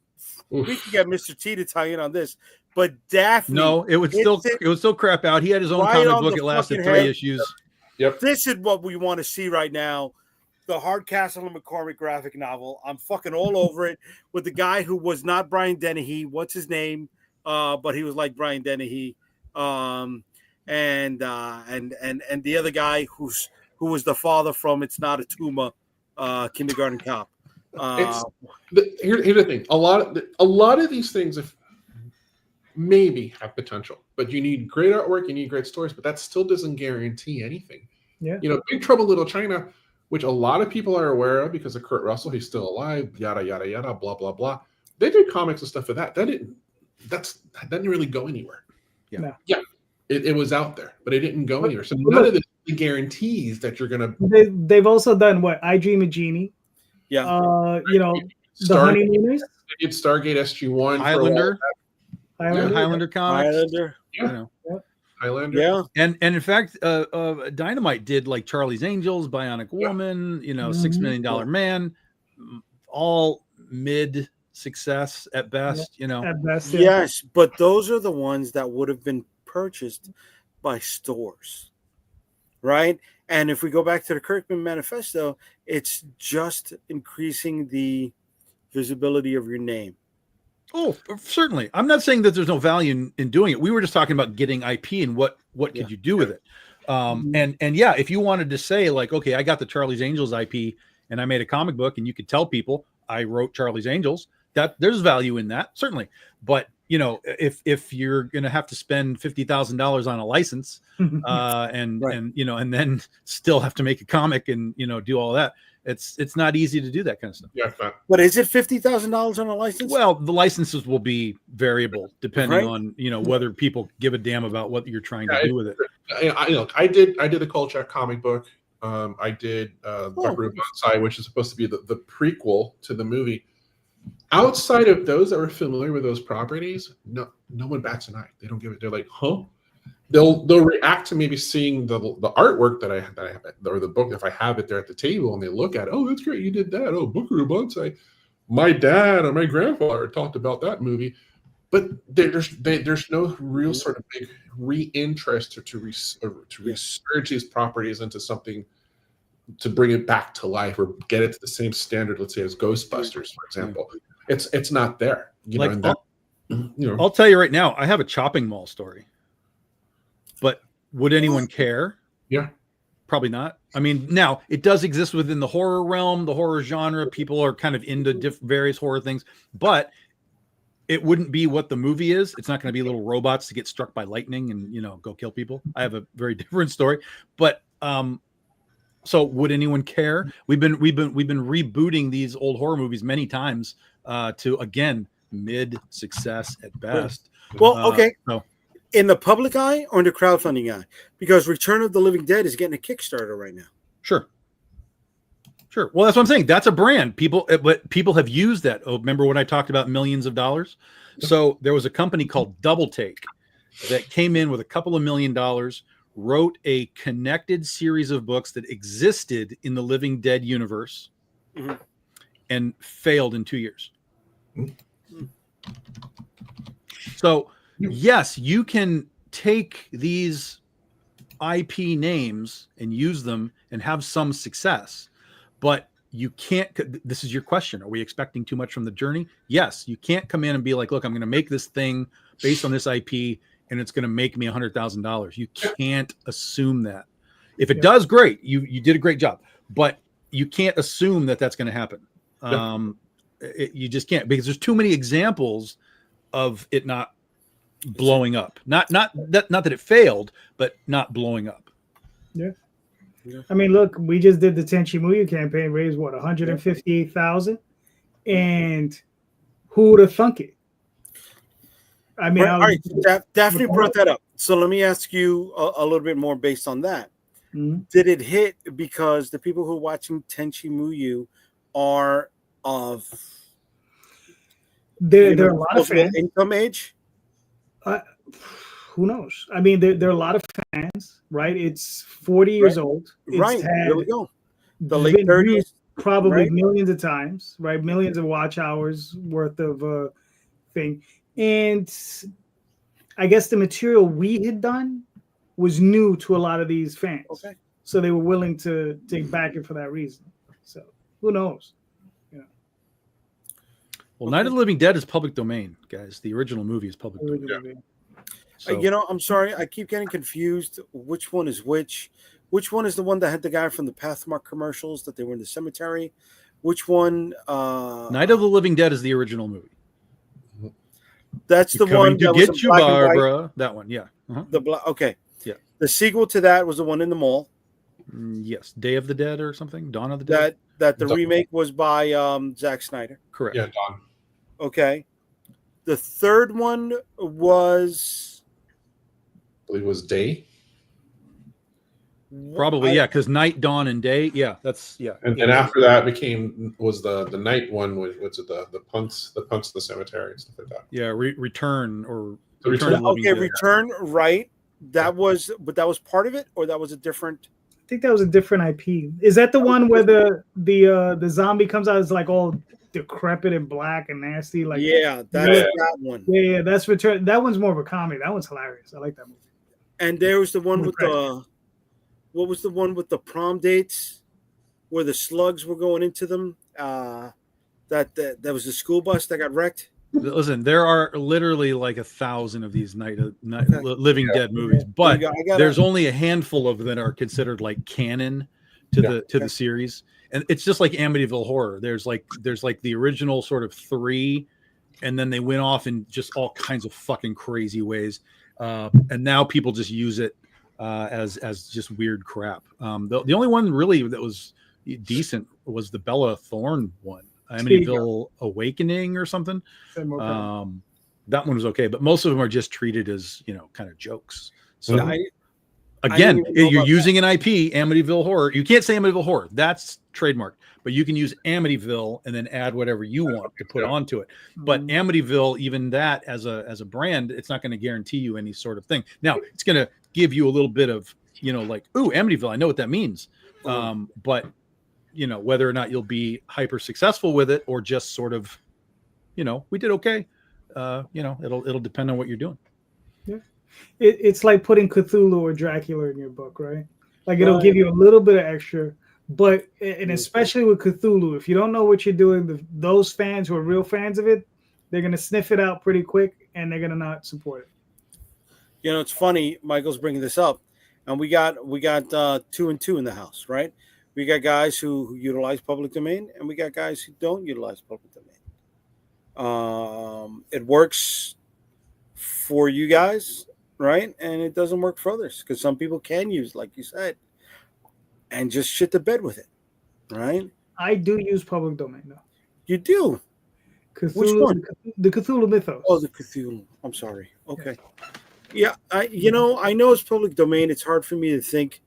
We can get Mr. T to tie in on this. But Daphne. No, it would still crap out. He had his own comic book. It lasted 3 issues. Yep. This is what we want to see right now. The Hardcastle and McCormick graphic novel. I'm fucking all over it, with the guy who was not Brian Dennehy. What's his name? But he was like Brian Dennehy. And the other guy who was the father from It's Not a Tumor, Kindergarten Cop. Here's the thing. A lot of these things maybe have potential, but you need great artwork, you need great stories, but that still doesn't guarantee anything. Yeah. Big Trouble Little China, which a lot of people are aware of because of Kurt Russell, he's still alive, yada yada yada, blah blah blah. They did comics and stuff for that. That didn't really go anywhere. Yeah. Yeah. It was out there, but it didn't go anywhere. So none of this guarantees that you're gonna. They've also done what? I Dream of Jeannie. Yeah. The Honeymooners. It's Stargate SG-1. Highlander. Highlander. Highlander comics. Highlander. Yeah. Highlander. Yeah. And in fact, Dynamite did like Charlie's Angels, Bionic Woman, $6 Million Man, all mid success at best, At best, Yes, but those are the ones that would have been purchased by stores. right? And if we go back to the Kirkman Manifesto, it's just increasing the visibility of your name. Oh, certainly. I'm not saying that there's no value in doing it. We were just talking about getting IP and what could you do with it. And yeah, if you wanted to say like, okay, I got the Charlie's Angels IP and I made a comic book, and you could tell people I wrote Charlie's Angels, that there's value in that, certainly. But if you're going to have to spend $50,000 on a license, and then still have to make a comic and do all that, it's not easy to do that kind of stuff. Yeah, but is it $50,000 on a license? Well, the licenses will be variable depending on whether people give a damn about what you're trying to do with it. I did the Kolchak comic book. I did Buckaroo Banzai, which is supposed to be the prequel to the movie. Outside of those that were familiar with those properties, no one bats an eye. They don't give it. They're like, huh? They'll react to maybe seeing the artwork that I have, or the book if I have it there at the table, and they look at, oh, that's great, you did that. Oh, Buckaroo Banzai. My dad or my grandfather talked about that movie, but there's no real sort of big re-interest to resurge these properties into something to bring it back to life or get it to the same standard, let's say, as Ghostbusters, for example. It's not there. I'll tell you right now, I have a Chopping Mall story. But would anyone care? Yeah. Probably not. I mean, now it does exist within the horror realm, the horror genre. People are kind of into various horror things, but it wouldn't be what the movie is. It's not going to be little robots to get struck by lightning and, go kill people. I have a very different story, but, so would anyone care? We've been rebooting these old horror movies many times, to again, mid success at best. Well, okay. In the public eye or in the crowdfunding eye? Because Return of the Living Dead is getting a Kickstarter right now. Sure. Well, that's what I'm saying. That's a brand. People have used that. Oh, remember when I talked about millions of dollars? So there was a company called Double Take that came in with a couple of $1 million, wrote a connected series of books that existed in the Living Dead universe, and failed in 2 years. So yes, you can take these IP names and use them and have some success, but you can't. This is your question. Are we expecting too much from the journey? Yes, you can't come in and be like, look, I'm going to make this thing based on this IP and it's going to make me $100,000. You can't assume that. If it does, great. You did a great job, but you can't assume that that's going to happen. You just can't, because there's too many examples of it not blowing up. Not that it failed, but not blowing up. Yeah. I mean, look, we just did the Tenchi Muyo campaign, raised what, 158,000, and who would have thunk it? I mean, all right, Daphne brought that up. So let me ask you a little bit more based on that. Did it hit because the people who are watching Tenchi Muyo are of there are a lot of fans. Income age? Who knows? I mean, there are a lot of fans, right? It's 40 years old. Right. There we go. The late 30s. Probably millions of times, right? Millions of watch hours worth of thing. And I guess the material we had done was new to a lot of these fans. Okay. So they were willing to take back it for that reason. So who knows? Well, Night of the Living Dead is public domain, guys. The original movie is public domain. So, I'm sorry. I keep getting confused. Which one is which? Which one is the one that had the guy from the Pathmark commercials that they were in the cemetery? Which one? Night of the Living Dead is the original movie. That's the one to that get was you, Barbara. That one, yeah. Okay. Yeah. The sequel to that was the one in the mall. Yes, Day of the Dead or something. Dawn of the Dead. That the remake was by Zack Snyder. Correct. Yeah, Dawn. Okay. The third one was, I believe it was Day. Probably, because Night, Dawn, and Day. Yeah, that's And then after that was the night one, which was the punks of the cemetery and stuff like that. Yeah, Return or Return. Okay, Return, right. That was part of it, or that was a different. I think that was a different IP. Is that the one where the zombie comes out as like all decrepit and black and nasty? Like that one. Yeah, that's Return. That one's more of a comedy. That one's hilarious. I like that movie. And there was the one with what was the one with the prom dates where the slugs were going into them? That was the school bus that got wrecked. Listen, there are literally like 1,000 of these Living Dead movies, but there's only a handful of them that are considered like canon to the series. And it's just like Amityville Horror. There's like the original sort of 3, and then they went off in just all kinds of fucking crazy ways. And now people just use it as just weird crap. The only one really that was decent was the Bella Thorne one. Amityville Awakening or something. That one was okay, but most of them are just treated as, kind of jokes. So again, you're using an IP, Amityville Horror. You can't say Amityville Horror. That's trademarked, but you can use Amityville and then add whatever you want to put onto it. But Amityville, even that as a brand, it's not going to guarantee you any sort of thing. Now, it's going to give you a little bit of, like, ooh, Amityville, I know what that means. But whether or not you'll be hyper successful with it or just sort of, we did okay. It'll depend on what you're doing. Yeah. It's like putting Cthulhu or Dracula in your book, right? Like it'll give you a little bit of extra, but and especially with Cthulhu, if you don't know what you're doing, those fans who are real fans of it, they're going to sniff it out pretty quick and they're going to not support it. It's funny. Michael's bringing this up, and we got 2 and 2 in the house, right? We got guys who utilize public domain, and we got guys who don't utilize public domain. It works for you guys, right? And it doesn't work for others because some people can use, like you said, and just shit the bed with it, right? I do use public domain, though. You do? Cthulhu, which one? The Cthulhu mythos. Oh, the Cthulhu. I'm sorry. Okay. Yeah, I know it's public domain. It's hard for me to think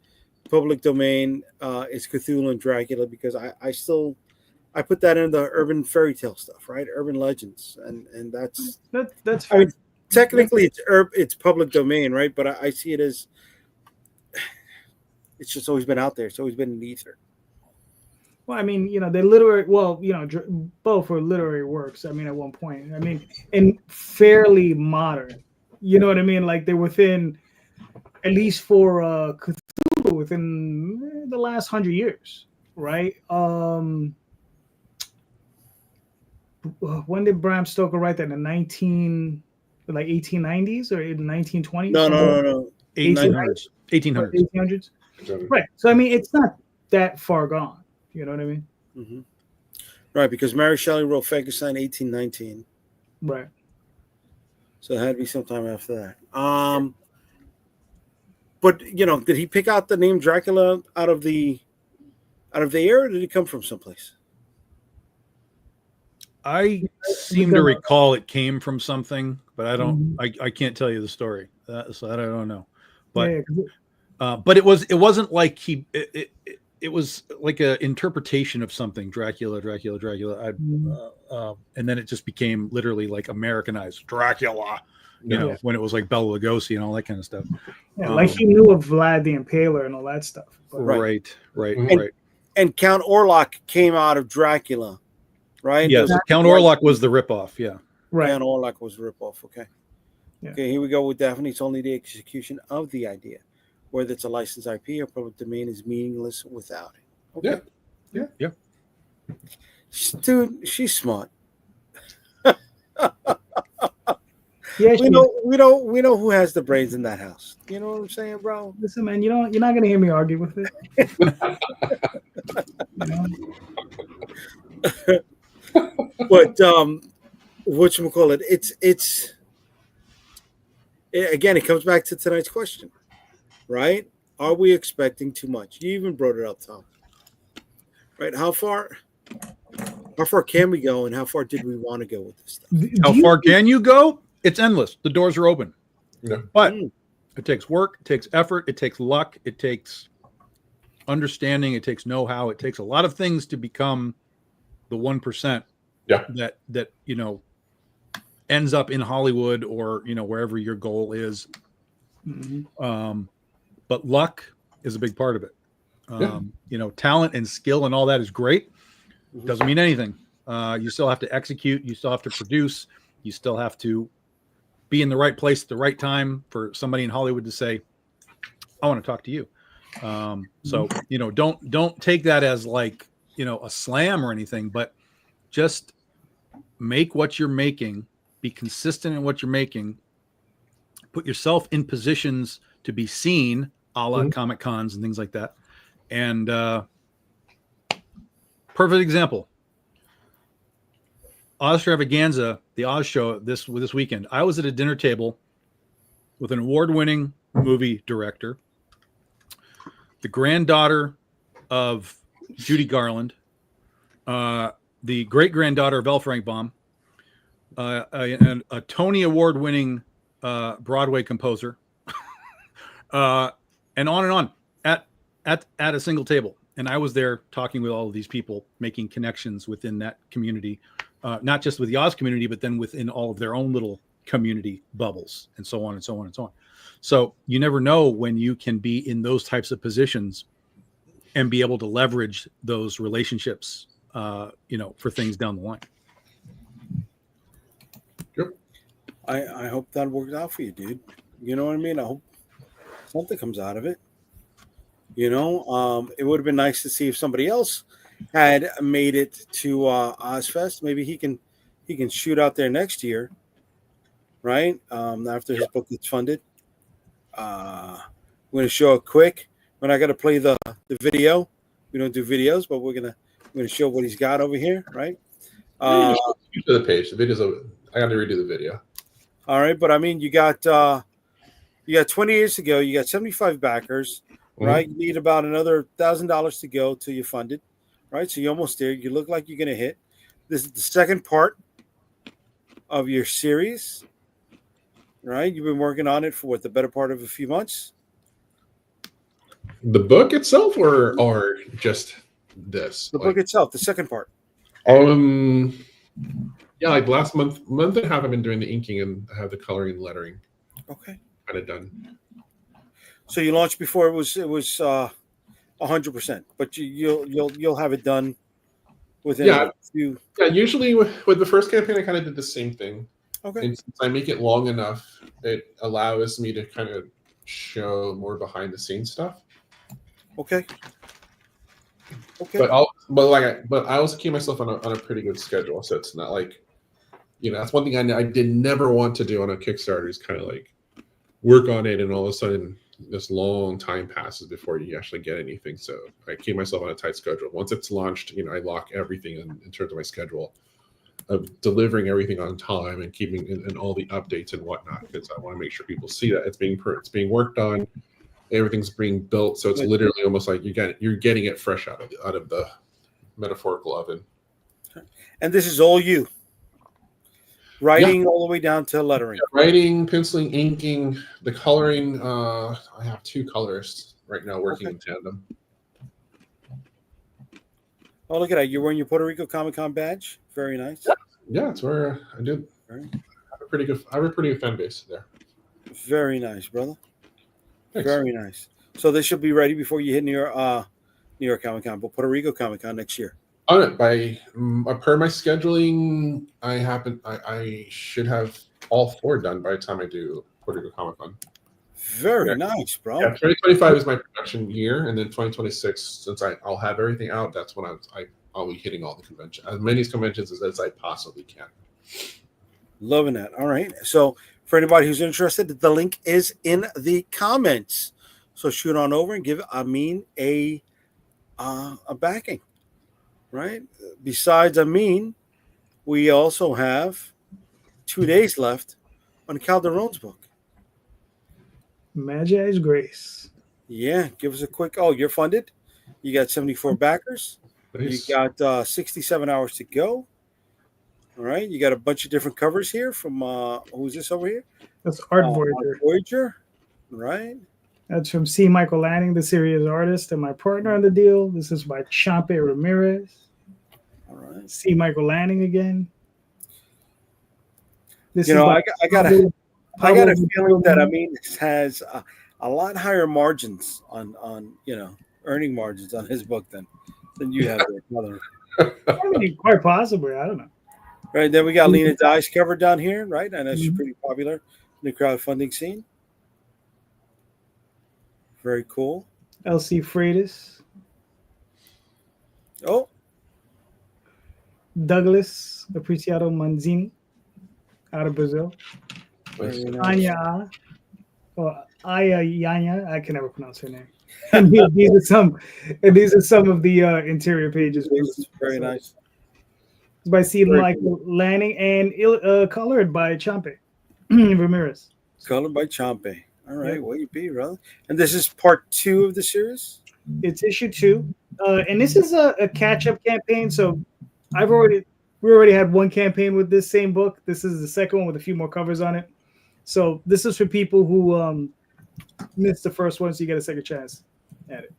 public domain is Cthulhu and Dracula because I put that in the urban fairy tale stuff, right? Urban legends, and that's fine. I mean, technically it's public domain, right? But I see it as it's just always been out there. It's always been in the ether. Well, I mean, they're literary. Well, both were literary works. I mean, at one point, I mean, and fairly modern. You know what I mean? Like they're within, at least for Cthulhu, within the last 100 years, right? When did Bram Stoker write that? In the 1890s or in the 1920s? No. 1800s. 1800s. Right. So I mean, it's not that far gone. You know what I mean? Mm-hmm. Right, because Mary Shelley wrote Frankenstein 1819. Right. So it had to be sometime after that. But did he pick out the name Dracula out of the air, or did it come from someplace? I seem to recall it came from something, but I don't. I can't tell you the story, so I don't know. But but it wasn't like it was like an interpretation of something. Dracula. And then it just became literally like Americanized Dracula. When it was like Bela Lugosi and all that kind of stuff. Yeah, like he knew of Vlad the Impaler and all that stuff. Right. And Count Orlok came out of Dracula. Right. Yes, Count Orlok was the ripoff. Yeah. Right. Count Orlok was the ripoff. Okay. Yeah. Okay. Here we go with Daphne. It's only the execution of the idea, whether it's a licensed IP or public domain, is meaningless without it. Okay. Yeah. Dude, she's smart. Yeah, we know who has the brains in that house. You know what I'm saying, bro? Listen, man, you're not gonna hear me argue with it. But whatchamacallit, it's again, it comes back to tonight's question, right? Are we expecting too much? You even brought it up, Tom. Right? How far can we go, and how far did we want to go with this stuff? How far can you go? It's endless. The doors are open. Yeah. But it takes work, it takes effort, it takes luck, it takes understanding, it takes know-how, it takes a lot of things to become the 1% that ends up in Hollywood or wherever your goal is. But luck is a big part of it. Talent and skill and all that is great. Doesn't mean anything. You still have to execute, you still have to produce, you still have to be in the right place at the right time for somebody in Hollywood to say, I want to talk to you. So don't take that as like a slam or anything, but just make what you're making, be consistent in what you're making, put yourself in positions to be seen, a la Comic Cons and things like that. And perfect example, Oztravaganza, the Oz show this weekend. I was at a dinner table with an award-winning movie director, the granddaughter of Judy Garland, the great-granddaughter of L. Frank Baum, a Tony Award-winning Broadway composer, and on at a single table. And I was there talking with all of these people, making connections within that community, not just with the Oz community, but then within all of their own little community bubbles, and so on and so on and so on. So you never know when you can be in those types of positions and be able to leverage those relationships, for things down the line. Yep. I hope that works out for you, dude. You know what I mean? I hope something comes out of it. It would have been nice to see if somebody else had made it to Ozfest. Maybe he can shoot out there next year, right? After his book gets funded. We're going to show it quick. We're not going to play the video. We don't do videos, but we're going to show what he's got over here, right? To the page. The video's over. I got to redo the video. All right, but I mean, you got 20 years to go. You got 75 backers, right? You need about another $1,000 to go till you fund it, right? So you're almost there. You look like you're going to hit. This is the second part of your series, right? You've been working on it for the better part of a few months. The book itself, or just this? The book itself, the second part. Yeah, like last month and a half, I've been doing the inking and I have the coloring and lettering. Okay. Kind of done. So you launched before it was 100%, but you'll have it done within a few. Yeah, usually with the first campaign, I kind of did the same thing. Okay. And since I make it long enough, it allows me to kind of show more behind the scenes stuff. Okay. But I also keep myself on a pretty good schedule, so it's not like, that's one thing I did never want to do on a Kickstarter, is kind of like work on it and all of a sudden this long time passes before you actually get anything. So I keep myself on a tight schedule. Once it's launched, I lock everything in terms of my schedule of delivering everything on time and keeping and all the updates and whatnot, because I want to make sure people see that it's being worked on. Everything's being built, so it's literally almost like you're getting it fresh out of the metaphorical oven. And this is all you, writing all the way down to lettering. Yeah, writing, penciling, inking, the coloring. I have 2 colorists right now working in tandem. Oh, look at that! You're wearing your Puerto Rico Comic Con badge. Very nice. Yeah, it's where I do. I have a pretty good fan base there. Very nice, brother. Thanks. Very nice. So this should be ready before you hit New York Comic Con, but Puerto Rico Comic Con next year. On it by per my scheduling, I should have all 4 done by the time I do Puerto Rico Comic Con. Very nice, bro. Yeah, 2025 is my production year, and then 2026, since I'll have everything out, that's when I'll be hitting all the conventions, as many conventions as I possibly can. Loving that. All right. So for anybody who's interested, the link is in the comments. So shoot on over and give Amin a backing. Right. Besides Amin, we also have 2 days left on Calderon's book. Magi's Grace. Yeah. Give us a quick. Oh, you're funded. You got 74 backers. Nice. You got 67 hours to go. All right, you got a bunch of different covers here from who's this over here? That's Art Voyager. Voyager, right? That's from C. Michael Lanning, the series artist, and my partner on the deal. This is by Champe Ramirez. All right, C. Michael Lanning again. This I got a feeling that this has a lot higher margins on earning margins on his book than you have there. I mean, quite possibly. I don't know. Right, then we got Lena Dye's cover down here, right? I know she's pretty popular in the crowdfunding scene. Very cool. LC Freitas. Oh. Douglas Apreciado Manzini out of Brazil. Nice. Anya, or Aya Yanya, I can never pronounce her name. And these are some of the interior pages. Very nice. It's by C. Michael Lanning and colored by Champe Ramirez. Colored by Champe. All right, where you be, brother? And this is part 2 of the series? It's issue 2. And this is a catch-up campaign. So we already had one campaign with this same book. This is the second one with a few more covers on it. So this is for people who missed the first one, so you get a second chance at it.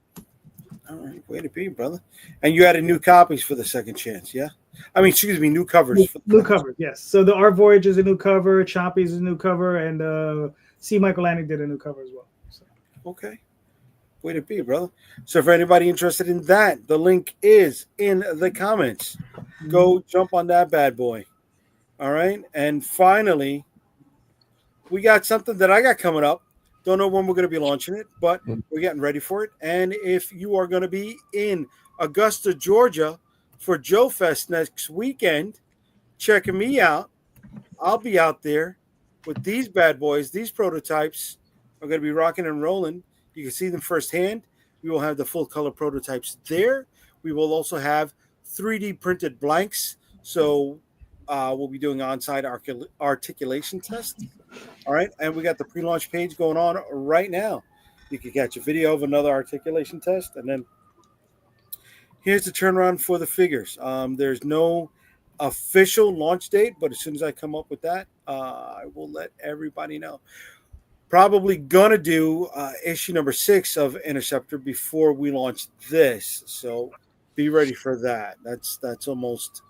All right, way to be, brother. And you added new copies for the second chance, yeah? I mean, excuse me, new covers. New covers, yes. So the Art Voyage is a new cover, Choppy is a new cover, and C. Michael Lanning did a new cover as well. So. Okay. Way to be, brother. So for anybody interested in that, the link is in the comments. Go jump on that bad boy. All right. And finally, we got something that I got coming up. Don't know when we're going to be launching it, but we're getting ready for it. And if you are going to be in Augusta, Georgia for Joe Fest next weekend, checking me out, I'll be out there with these bad boys. These prototypes are going to be rocking and rolling. You can see them firsthand. We will have the full color prototypes there. We will also have 3D printed blanks. So we'll be doing on-site articulation tests. All right. And we got the pre-launch page going on right now. You can catch a video of another articulation test. And then here's the turnaround for the figures. There's no official launch date, but as soon as I come up with that, I will let everybody know. Probably gonna do issue number 6 of Interceptor before we launch this, so be ready for that. That's almost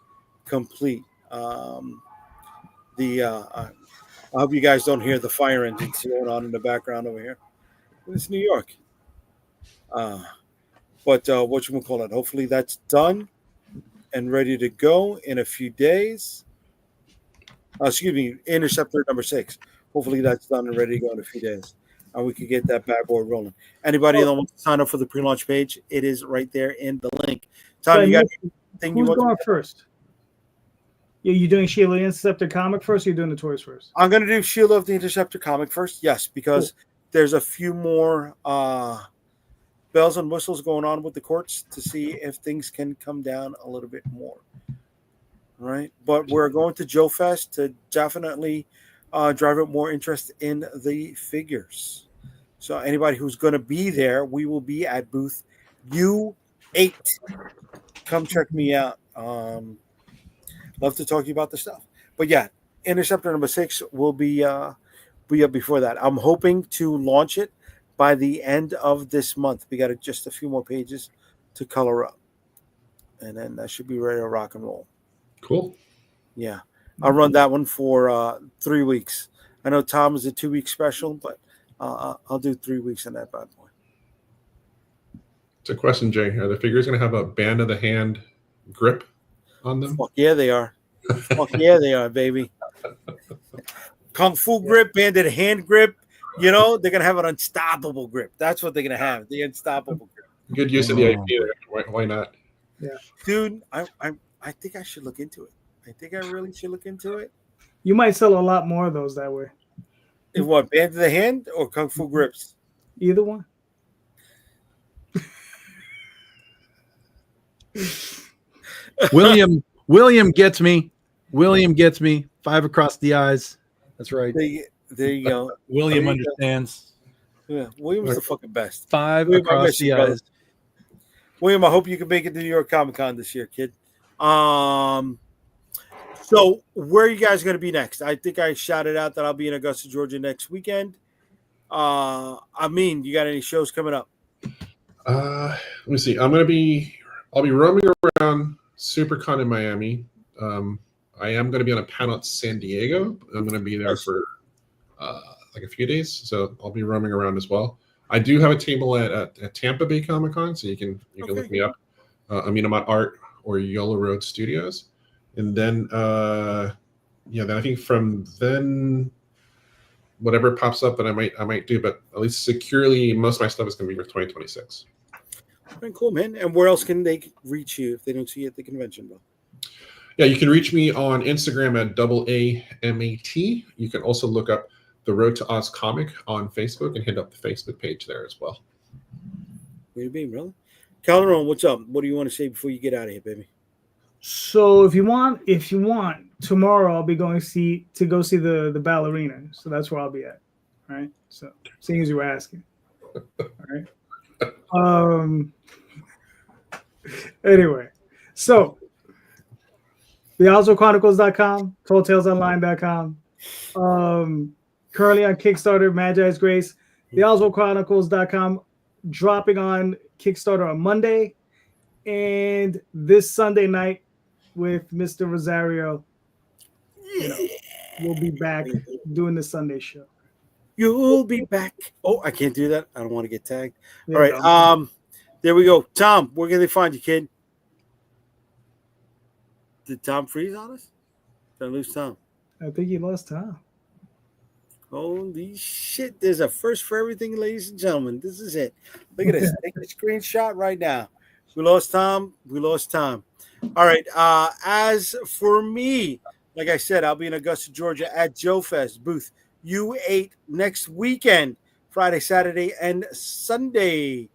complete. I hope you guys don't hear the fire engines going on in the background over here. It's New York. But what you call it? Hopefully that's done and ready to go in a few days. Excuse me, Interceptor number 6. Hopefully that's done and ready to go in a few days. And we could get that bad boy rolling. Anybody that wants to sign up for the pre-launch page, it is right there in the link. Tom, you got anything you want going first? You doing Shield of the Interceptor comic first, or you doing the toys first? I'm going to do Shield of the Interceptor comic first, yes, because there's a few more bells and whistles going on with the courts to see if things can come down a little bit more. Right? But we're going to Joe Fest to definitely drive up more interest in the figures. So anybody who's going to be there, we will be at booth U8. Come check me out. Love to talk to you about the stuff. But yeah, Interceptor number 6 will be up before that. I'm hoping to launch it by the end of this month. We got just a few more pages to color up. And then that should be ready to rock and roll. Cool. Yeah. I'll run that one for 3 weeks. I know Tom is a 2-week special, but I'll do 3 weeks on that bad boy. It's a question, Jay. Are the figures going to have a band of the hand grip on them? Fuck yeah, they are. Fuck yeah, they are, baby. Kung Fu grip, banded hand grip. You know, they're going to have an unstoppable grip. That's what they're going to have, the unstoppable grip. Good use of the IP there. Why not? Yeah. Dude, I think I should look into it. I think I really should look into it. You might sell a lot more of those that way. In what, band of the hand or Kung Fu grips? Either one. William gets me. William gets me. 5 across the eyes. That's right. There you go. William understands. Yeah, William's the fucking best. 5 William, across the eyes. William, I hope you can make it to New York Comic Con this year, kid. So where are you guys going to be next? I think I shouted out that I'll be in Augusta, Georgia next weekend. You got any shows coming up? Let me see. I'll be roaming around SuperCon in Miami. I am going to be on a panel at San Diego. I'm going to be there for like a few days, so I'll be roaming around as well. I do have a table at Tampa Bay Comic Con, so you can look me up. I'm at Art or Yolo Road Studios, and then then I think from then whatever pops up that I might do, but at least securely, most of my stuff is going to be for 2026. Very cool, man. And where else can they reach you if they don't see you at the convention, bro? Yeah, you can reach me on Instagram at AAMAT. You can also look up The Road to Oz Comic on Facebook and hit up the Facebook page there as well. Way to be, brother. Calderon, what's up? What do you want to say before you get out of here, baby? So if you want, tomorrow I'll be going to go see the ballerina. So that's where I'll be at. All right. So seeing as you were asking. All right. Anyway, so theoswaldchronicles.com, talltalesonline.com. Currently on Kickstarter, Magi's Grace, theoswaldchronicles.com, dropping on Kickstarter on Monday, and this Sunday night with Mr. Rosario, we'll be back doing the Sunday show. You'll be back. Oh, I can't do that. I don't want to get tagged. All right. There we go. Tom, where can they find you, kid? Did Tom freeze on us? Did I lose Tom? I think he lost Tom. Holy shit. There's a first for everything, ladies and gentlemen. This is it. Look at this. Take a screenshot right now. We lost Tom. All right. As for me, like I said, I'll be in Augusta, Georgia at Joe Fest, booth U8 next weekend, Friday, Saturday, and Sunday.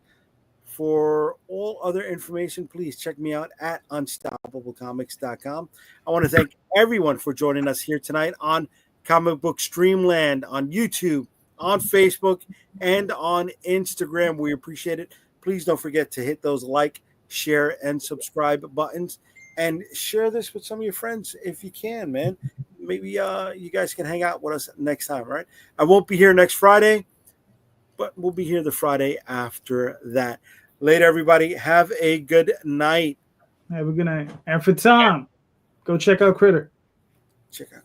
For all other information, please check me out at unstoppablecomics.com. I want to thank everyone for joining us here tonight on Comic Book Streamland, on YouTube, on Facebook, and on Instagram. We appreciate it. Please don't forget to hit those like, share, and subscribe buttons, and share this with some of your friends if you can, man. Maybe you guys can hang out with us next time, right? I won't be here next Friday, but we'll be here the Friday after that. Later, everybody. Have a good night. Have a good night. And for Tom, go check out Critter. Check out.